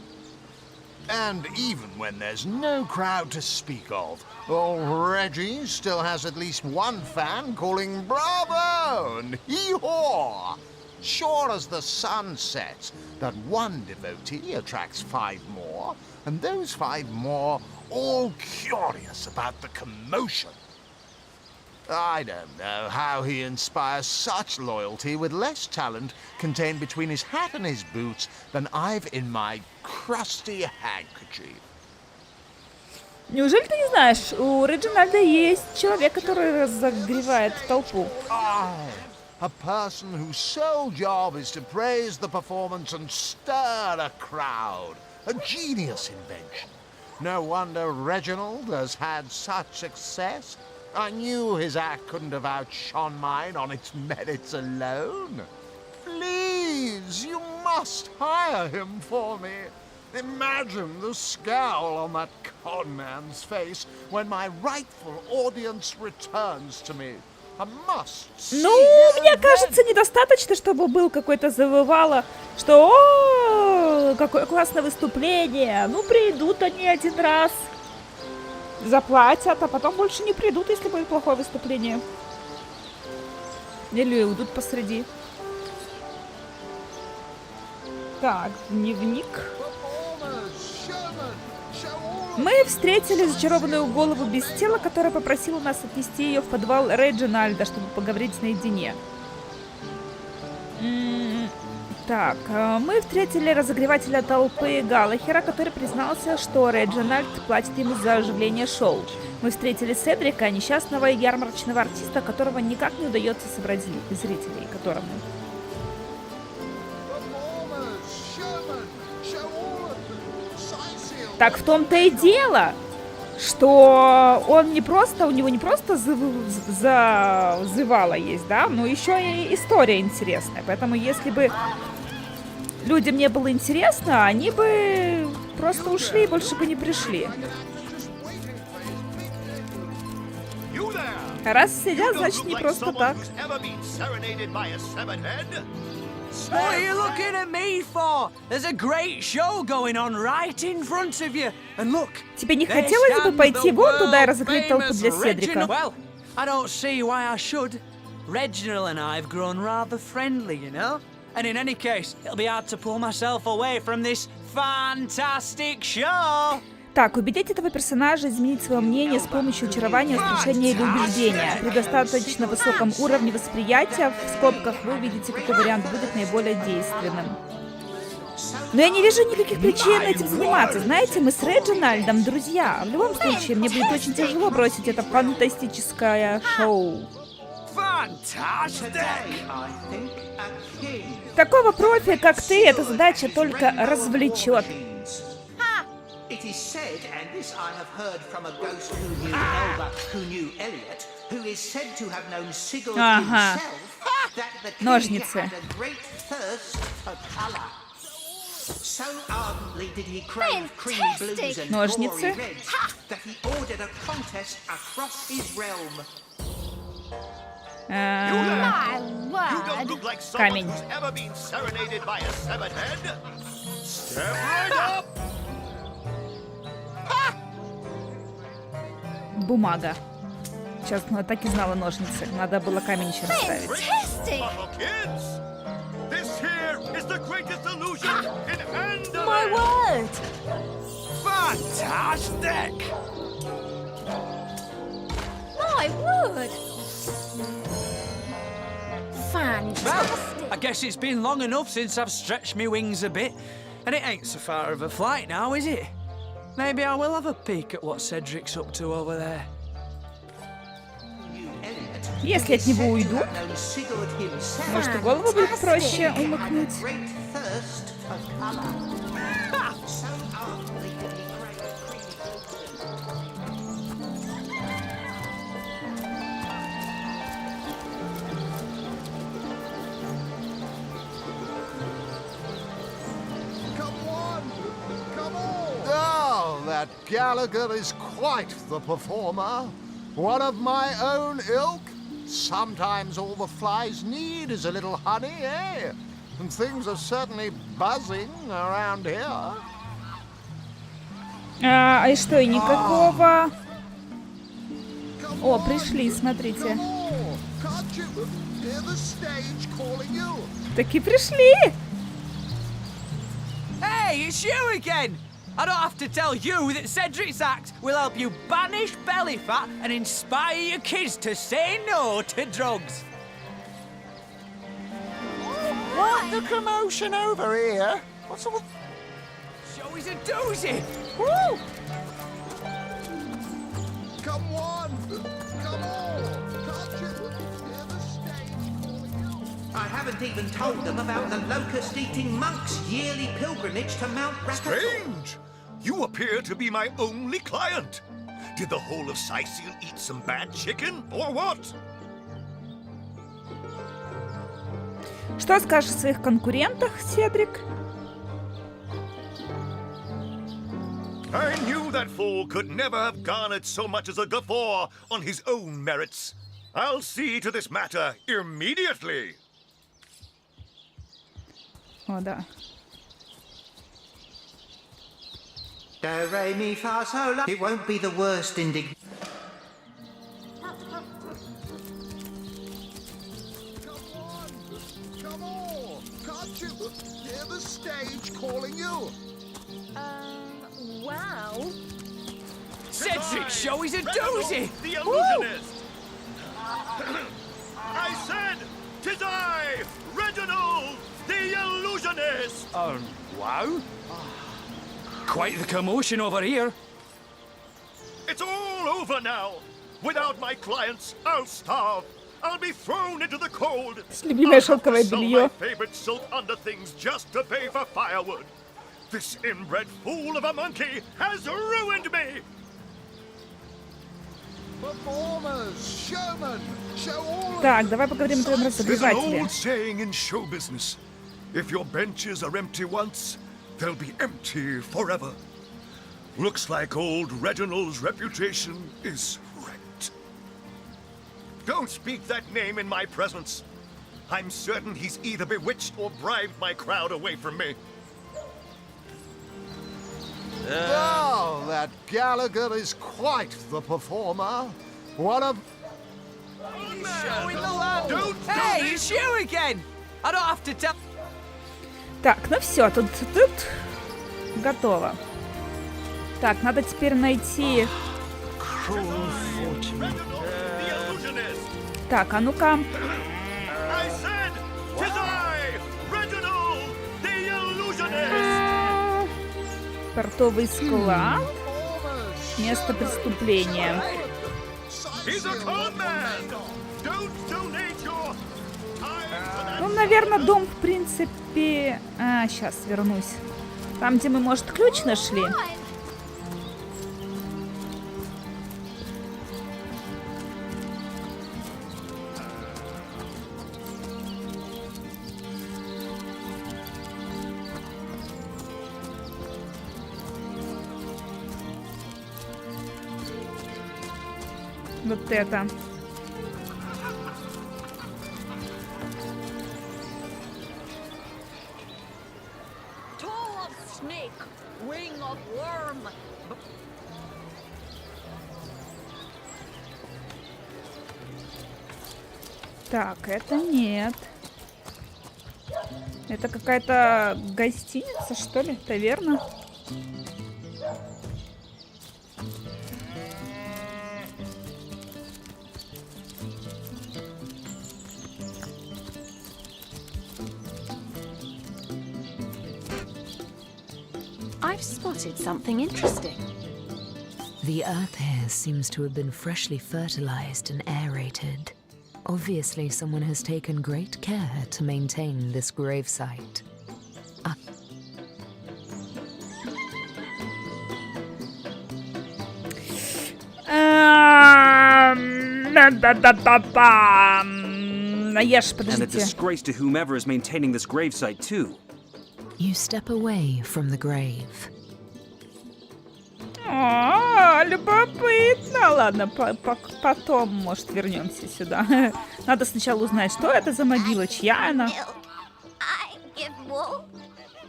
And even when there's no crowd to speak of, old Reggie still has at least one fan calling bravo and hee-haw. Sure as the sun sets, that one devotee attracts 5 more, and those 5 more all curious about the commotion. I don't know how he inspires such loyalty with less talent contained between his hat and his boots than I've in my crusty handkerchief. Неужели ты не знаешь, у Реджинальда есть человек, который разогревает толпу? A person whose sole job is to praise the performance and stir a crowd. A genius invention. No wonder Reginald has had such success. I knew his act couldn't have outshone mine on its merits alone. Please, you must hire him for me. Imagine the scowl on that con man's face when my rightful audience returns to me. I must see Ну, мне кажется, недостаточно, чтобы был какой-то завывало, что «О, какое классное выступление!» Ну, придут они один раз, заплатят, а потом больше не придут, если будет плохое выступление. Или уйдут посреди. Так, дневник. Мы встретили зачарованную голову без тела, которая попросила нас отнести ее в подвал Реджинальда, чтобы поговорить наедине. Так, мы встретили разогревателя толпы Галлахера, который признался, что Реджинальд платит ему за оживление шоу. Мы встретили Седрика, несчастного ярмарочного артиста, которого никак не удается собрать зрителей, которому... Так в том-то и дело, что он не просто, у него не просто зазывало есть, да, но еще и история интересная. Поэтому если бы людям не было интересно, они бы просто ушли и больше бы не пришли. Раз сидят, значит не просто так. What are you looking at me for? There's a great show going on right in front of you. And look. Тебе не хотелось бы пойти вон туда и разогреть толпу для Седрика? Well, I don't see why I should. Reginald and I have grown rather friendly, you know? And in any case, it'll be hard to pull myself away from this fantastic show. Так, убедить этого персонажа изменить свое мнение с помощью очарования, устрашения или убеждения. При достаточно высоком уровне восприятия, в скобках, вы увидите, какой вариант будет наиболее действенным. Но я не вижу никаких причин этим заниматься. Знаете, мы с Реджинальдом друзья. В любом случае, мне будет очень тяжело бросить это фантастическое шоу. Такого профи, как ты, эта задача только развлечет. It is said, and this I have heard from a ghost who knew Elba, who knew Elliot, who is said to have known Sigurd himself, that the king had a great thirst for colour. So ardently did he crave creamy blues and gory reds that he ordered a contest across his realm. You don't look like someone who's ever been serenaded by a severed head. Step right up. Бумага. Сейчас, ну, я так и знала ножницы. Надо было камень еще расставить. My word! Fantastic! My word! Fantastic! Well, I guess it's been long enough since I've stretched my wings a bit, and it ain't so far of a flight now, is it? Maybe I will have a peek at what Cedric's up to over there. Если от него уйду, может, и голову будет проще умыкнуть. That Gallagher is quite the performer. One of my own ilk. Sometimes all the flies need is a little honey, eh? And things are certainly buzzing around here. И что, и никакого... О, пришли, смотрите. Таки пришли! Hey, it's you again! I don't have to tell you that Cedric's act will help you banish belly fat and inspire your kids to say no to drugs. What the commotion over here? What's all... Show is a doozy! Woo! Come on! Come on! Can't you hear the stage calling you? I haven't even told them about the locust-eating monks' yearly pilgrimage to Mount Rakator. Strange! You appear to be my only client. Did the whole of Sicil eat some bad chicken, or what? Что скажешь о своих конкурентах, Седрик? I knew that fool could never have garnered so much as a guffaw on his own merits. I'll see to this matter immediately. О, да. Do, re, mi, fa, sol, la. It won't be the worst indignation. Come on! Can't you hear the stage calling you? Wow. Cedric's show is a doozy! The illusionist! I said, 'tis I, Reginald, the illusionist! Wow. Quite the commotion over here. It's all over now. Without my clients, I'll starve. I'll be thrown into the cold. Любимое шелковое белье. My favorite silk underthings just to pay for firewood. This inbred fool of a monkey has ruined me! Performers, showmen, show all Так, давай поговорим о твоем There's an разогревателе. old saying in show business. If your benches are empty once, they'll be empty forever. Looks like old Reginald's reputation is wrecked. Don't speak that name in my presence. I'm certain he's either bewitched or bribed my crowd away from me. Oh, that Gallagher is quite the performer. What a... Showing the land. Hey, it's you again. I don't have to tell. Так, ну все, тут готово. Так, надо теперь найти... Так, а ну-ка. I said, 'tis I, Reginald, the illusionist. Портовый склад. Место преступления. He's a con man. Don't donate your time to that. Ну, наверное, дом, в принципе... А, сейчас вернусь. Там, где мы, может, ключ нашли. Вот это. Toe of snake, wing of worm. Так, это нет. Это какая-то гостиница, что ли? Таверна? I've spotted something interesting. The earth here seems to have been freshly fertilized and aerated. Obviously, someone has taken great care to maintain this gravesite. And a disgrace to whomever is maintaining this gravesite, too. You step away from the grave. Любопытно. Ладно, потом, может, вернемся сюда. Надо сначала узнать, что это за могила, чья она. I give wool,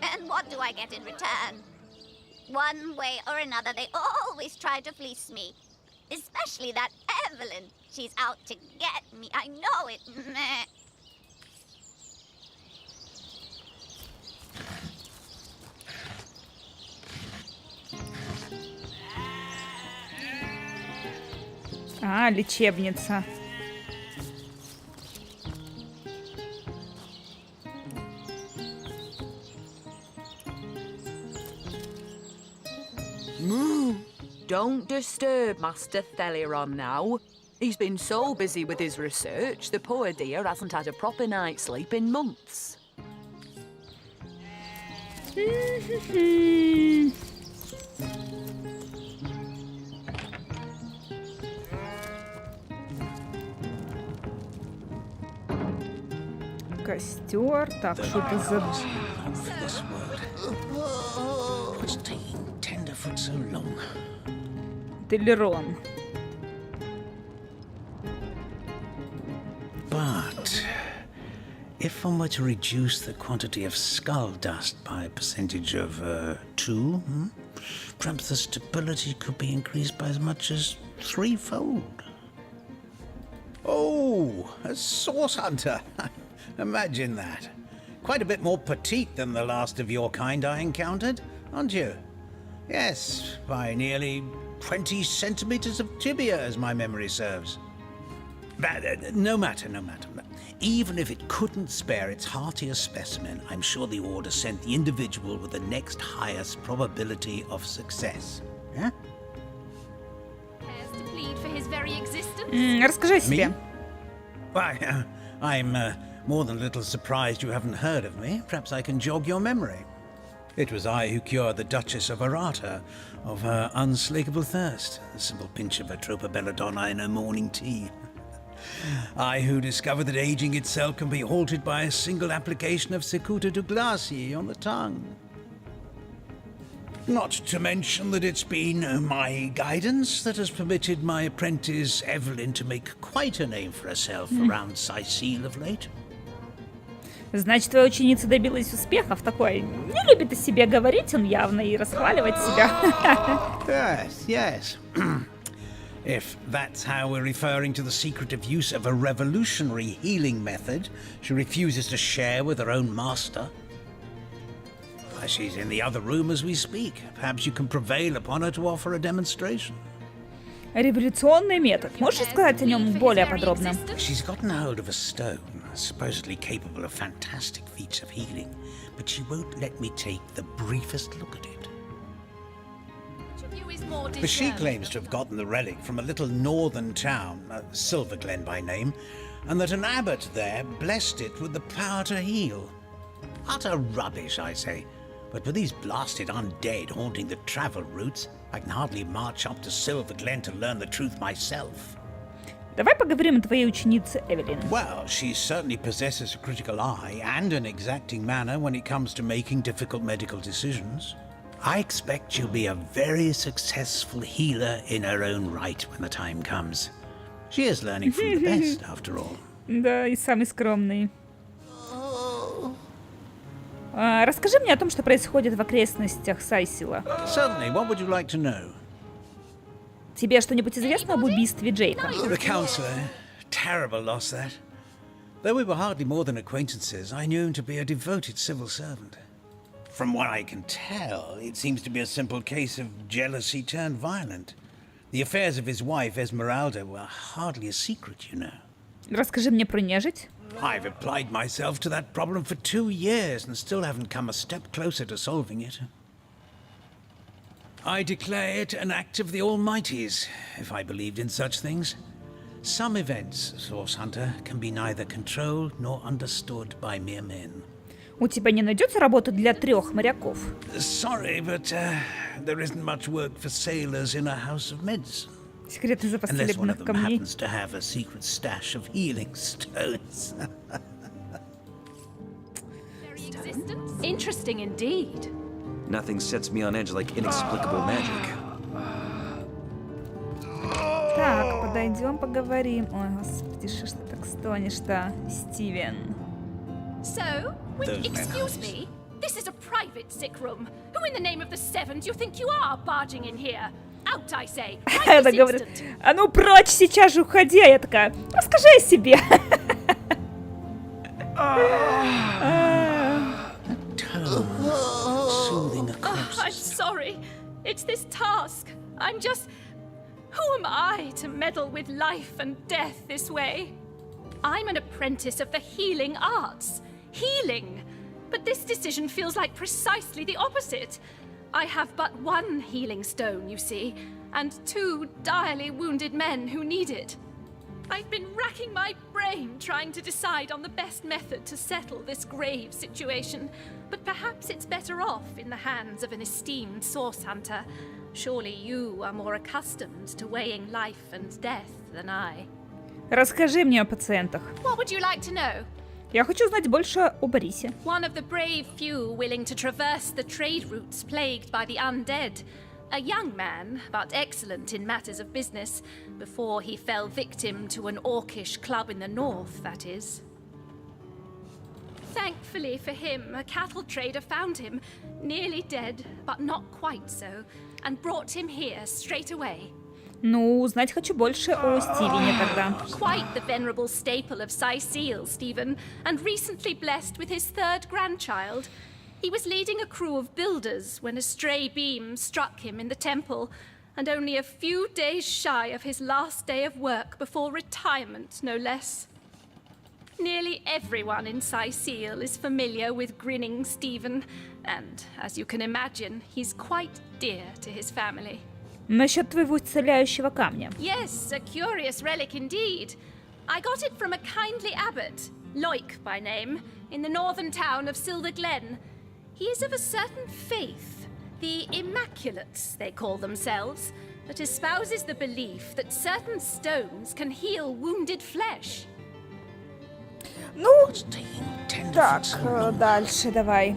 and what do I get in return? One way or another, they always try to fleece me. Especially that Evelyn. She's out to get me. I know it. Meh. А, лечебница. Moo! Don't disturb Master Theliron now. He's been so busy with his research, the poor dear hasn't had a proper night's sleep in months. Костер. Так, что это за... What's taking Tenderfoot so long? Делерон. But if one were to reduce the quantity of skull dust by a percentage of 2, perhaps the stability could be increased by as much as 3-fold. Oh, a source hunter. Imagine that. Quite a bit more petite than the last of your kind I encountered, aren't you? Yes, by nearly 20 centimeters of tibia, as my memory serves. But no matter. Even if it couldn't spare its heartiest specimen, I'm sure the Order sent the individual with the next highest probability of success. Yeah? Cares to plead for his very existence? Расскажи о себе. Why, I'm more than a little surprised you haven't heard of me. Perhaps I can jog your memory. It was I who cured the Duchess of Arata of her unslakable thirst, a simple pinch of atropa belladonna in her morning tea. I who discovered that aging itself can be halted by a single application of cicuta douglasii on the tongue. Not to mention that it's been my guidance that has permitted my apprentice Evelyn to make quite a name for herself around Sicile of late. Значит, твоя ученица добилась успехов. Такой не любит о себе говорить, он явно, и расхваливать себя. Yes, yes. If that's how we're referring to the secretive use of a revolutionary healing method she refuses to share with her own master. She's in the other room as we speak. Perhaps you can prevail upon her to offer a demonstration. Революционный метод. Можешь сказать о нем более подробно? She's gotten hold of a stone, supposedly capable of fantastic feats of healing, but she won't let me take the briefest look at it. But she claims to have gotten the relic from a little northern town, Silver Glen by name, and that an abbot there blessed it with the power to heal. Utter rubbish, I say. But with these blasted undead haunting the travel routes, I can hardly march up to Silver Glen to learn the truth myself. Давай поговорим о твоей ученице Эвелин. Well, she certainly possesses a critical eye and an exacting manner when it comes to making difficult medical decisions. I expect she'll be a very successful healer in her own right when the time comes. She is learning from the best, after all. Да, и самый скромный. Расскажи мне о том, что происходит в окрестностях Сайсила. Certainly, what would you like to know? Тебе что-нибудь известно об убийстве Джейка? The counselor. Terrible loss, that. Though we were hardly more than acquaintances, I knew him to be a devoted civil servant. From what I can tell, it seems to be a simple case of jealousy turned violent. The affairs of his wife, Esmeralda, were hardly a secret, you know. Расскажи мне про нежить. I've applied myself to that problem for 2 years and still haven't come a step closer to solving it. I declare it an act of the Almighty's, if I believed in such things. Some events, Source Hunter, can be neither controlled nor understood by mere men. У тебя не найдется работы для 3 моряков? Sorry, but there isn't much work for sailors in a house of medicine. Секретный запас Unless one of целебных them камней. happens to have a secret stash of healing stones. Interesting indeed. Nothing sets me on edge like inexplicable magic. Так, подойдем, поговорим. Ой, господи, что ж ты так стонешь-то, Стивен? So, excuse me, this is a private sick room. Who in the name of the seven do you think you are barging in here? Out, I say. Она говорит, а ну прочь, сейчас же уходи. А я такая, расскажи о себе. I'm sorry. It's this task. I'm just... Who am I to meddle with life and death this way? I'm an apprentice of the healing arts. Healing! But this decision feels like precisely the opposite. I have but 1 healing stone, you see, and 2 direly wounded men who need it. I've been racking my brain trying to decide on the best method to settle this grave situation, but perhaps it's better off in the hands of an esteemed source hunter. Surely you are more accustomed to weighing life and death than I. Расскажи мне о пациентах. What would you like to know? Я хочу узнать больше о Борисе. One of the brave few willing to traverse the trade routes plagued by the undead. A young man, but excellent in matters of business, before he fell victim to an orcish club in the north, that is. Thankfully for him, a cattle trader found him, nearly dead, but not quite so, and brought him here straight away. Ну, узнать хочу больше о Стивене тогда. Quite the venerable staple of Sicile, Stephen, and recently blessed with his 3rd grandchild. He was leading a crew of builders when a stray beam struck him in the temple, and only a few days shy of his last day of work before retirement, no less. Nearly everyone in Sicile is familiar with grinning Stephen, and, as you can imagine, he's quite dear to his family. Насчет твоего исцеляющего камня. Yes, a curious relic indeed. I got it from a kindly abbot, Loik by name, in the northern town of Silver Glen. He is of a certain faith, the Immaculates, they call themselves, that espouses the belief that certain stones can heal wounded flesh. Ну, так, дальше давай.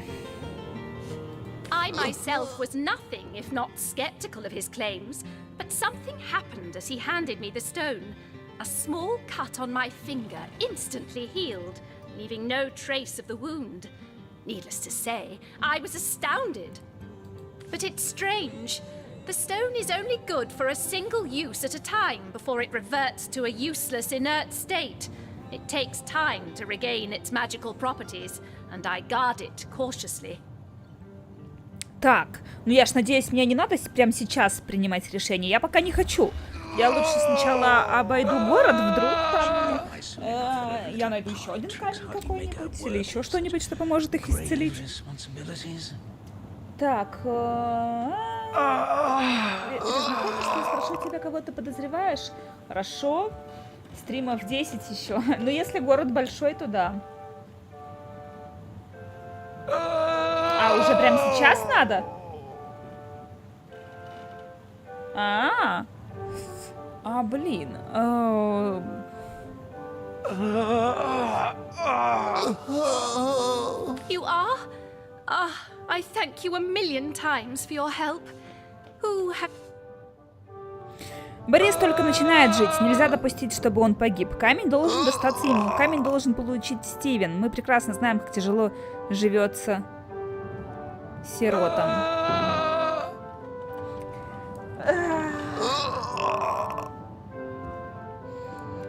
I myself was nothing if not skeptical of his claims, but something happened as he handed me the stone. A small cut on my finger instantly healed, leaving no trace of the wound. Needless to say, I was astounded. But it's strange. The stone is only good for a single use at a time before it reverts to a useless, inert state. It takes time to regain its magical properties, and I guard it cautiously. Так, ну я ж надеюсь, мне не надо прямо сейчас принимать решение. Я пока не хочу. Я лучше сначала обойду город, вдруг там я найду еще один камень какой-нибудь или еще что-нибудь, что поможет их исцелить. Так, знакомишься, спрошу тебя, кого ты подозреваешь? Хорошо. Стримов 10 еще. Но если город большой, то да. А, уже прямо сейчас надо? Блин. You are? I thank you a million times for your help. Who have... Борис только начинает жить. Нельзя допустить, чтобы он погиб. Камень должен достаться ему. Камень должен получить Стивен. Мы прекрасно знаем, как тяжело живется сиротам.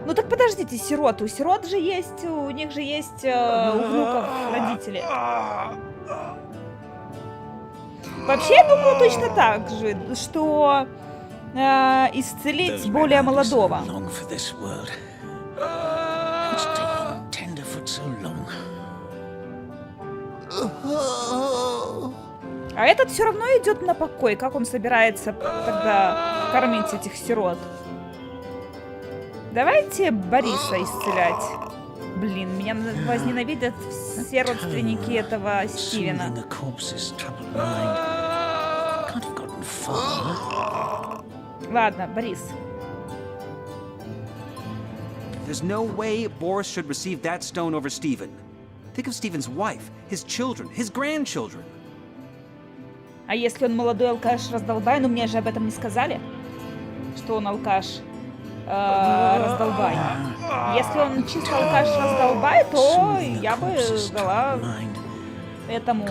Ну так подождите, сироты. У сирот же есть, у них же есть у внуков родители. Вообще, я думаю точно так же, что исцелить более молодого. А этот все равно идет на покой. Как он собирается тогда кормить этих сирот? Давайте Бориса исцелять. Блин, меня возненавидят все родственники этого Стивена. Ладно, Борис. There's no way Boris should receive that stone over Stephen. Think of Stephen's wife, his children, his grandchildren. А если он молодой алкаш-раздолбай, ну мне же об этом не сказали, что он алкаш раздолбай. Если он чисто алкаш-раздолбай, то я бы дала этому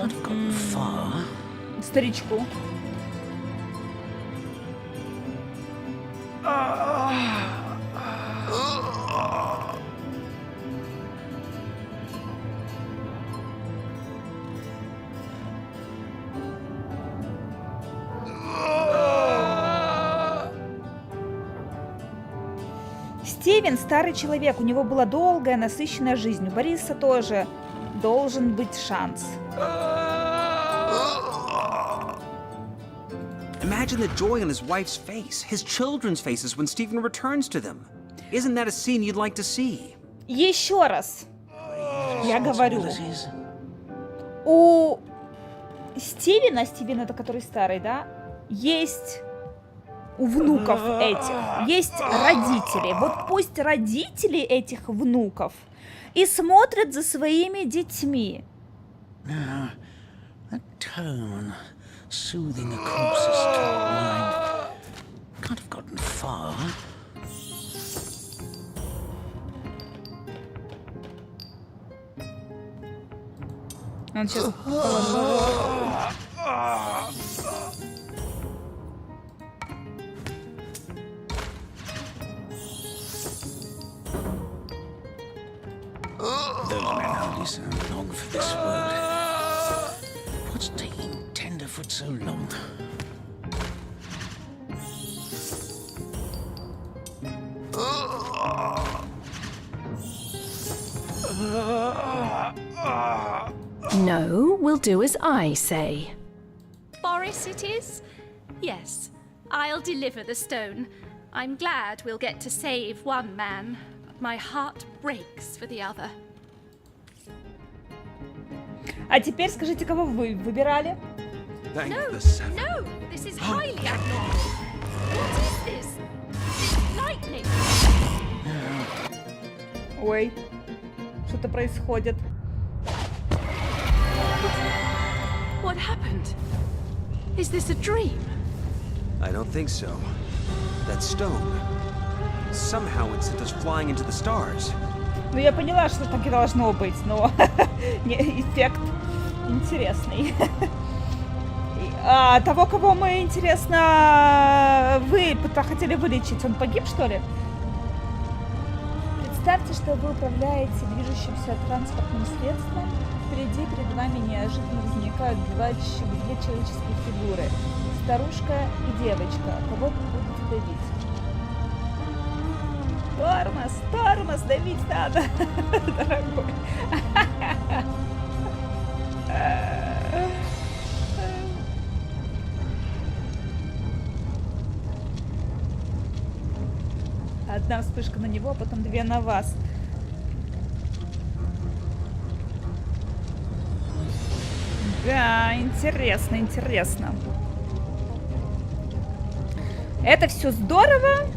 старичку. Стивен старый человек, у него была долгая, насыщенная жизнь. У Бориса тоже должен быть шанс. Imagine the joy on his wife's face, his children's faces when Stephen returns to them. Isn't that a scene you'd like to see? Еще раз. Я говорю. У Стивена, Стивен это который старый, да? Есть у внуков этих, есть родители. Вот пусть родители этих внуков и смотрят за своими детьми. Soothing the corpse's troubled mind. Can't have gotten far. Он сейчас... Those men hardly sound long for this world. What's taking Tenderfoot so long? No, we'll do as I say. Boris it is? Yes, I'll deliver the stone. I'm glad we'll get to save one man. My heart breaks for the other. А теперь скажите, кого вы выбирали? Thank No, the seven. no, this is highly abnormal. What is this? This lightning. Ой, что-то происходит. What happened? Is this a dream? I don't think so. That stone. Somehow it sent us flying into the stars. Ну, я поняла, что так и должно быть, но эффект интересный. А того, кого мы, интересно, вы хотели вылечить, он погиб, что ли? Представьте, что вы управляете движущимся транспортным средством. Впереди перед вами неожиданно возникают две человеческие фигуры. Старушка и девочка. Кого вы будете давить? Тормоз, давить надо, дорогой. Одна вспышка на него, а потом две на вас. Да, интересно, интересно. Это все здорово.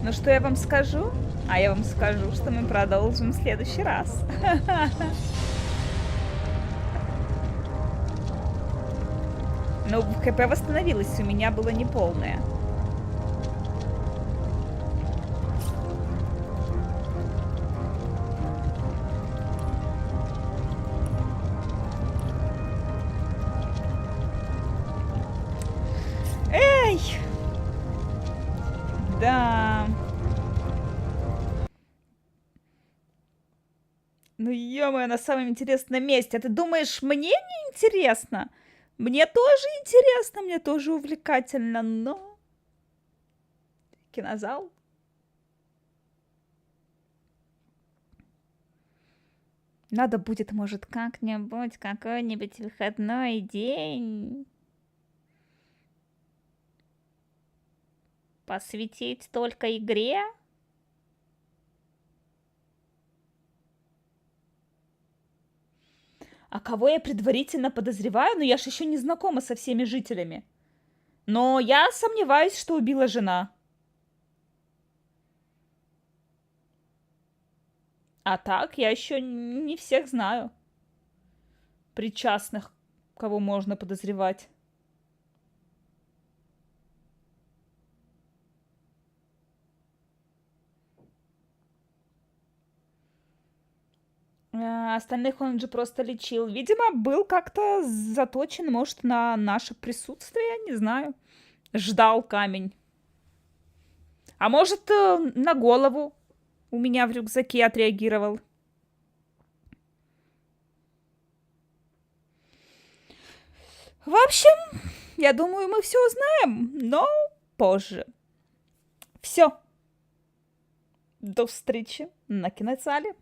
Но что я вам скажу? А я вам скажу, что мы продолжим в следующий раз. Ну, ХП восстановилось, у меня было неполное. Эй! Да. Ну, ё-моё, на самом интересном месте. А ты думаешь, мне не интересно? Мне тоже интересно, мне тоже увлекательно, но... Кинозал? Надо будет, может, как-нибудь, какой-нибудь выходной день посвятить только игре? А кого я предварительно подозреваю? Ну, я ж еще не знакома со всеми жителями. Но я сомневаюсь, что убила жена. А так, я еще не всех знаю. Причастных, кого можно подозревать. Остальных он же просто лечил. Видимо, был как-то заточен, может, на наше присутствие, не знаю. Ждал камень. А может, на голову у меня в рюкзаке отреагировал. В общем, я думаю, мы все узнаем, но позже. Все. До встречи на кинозале.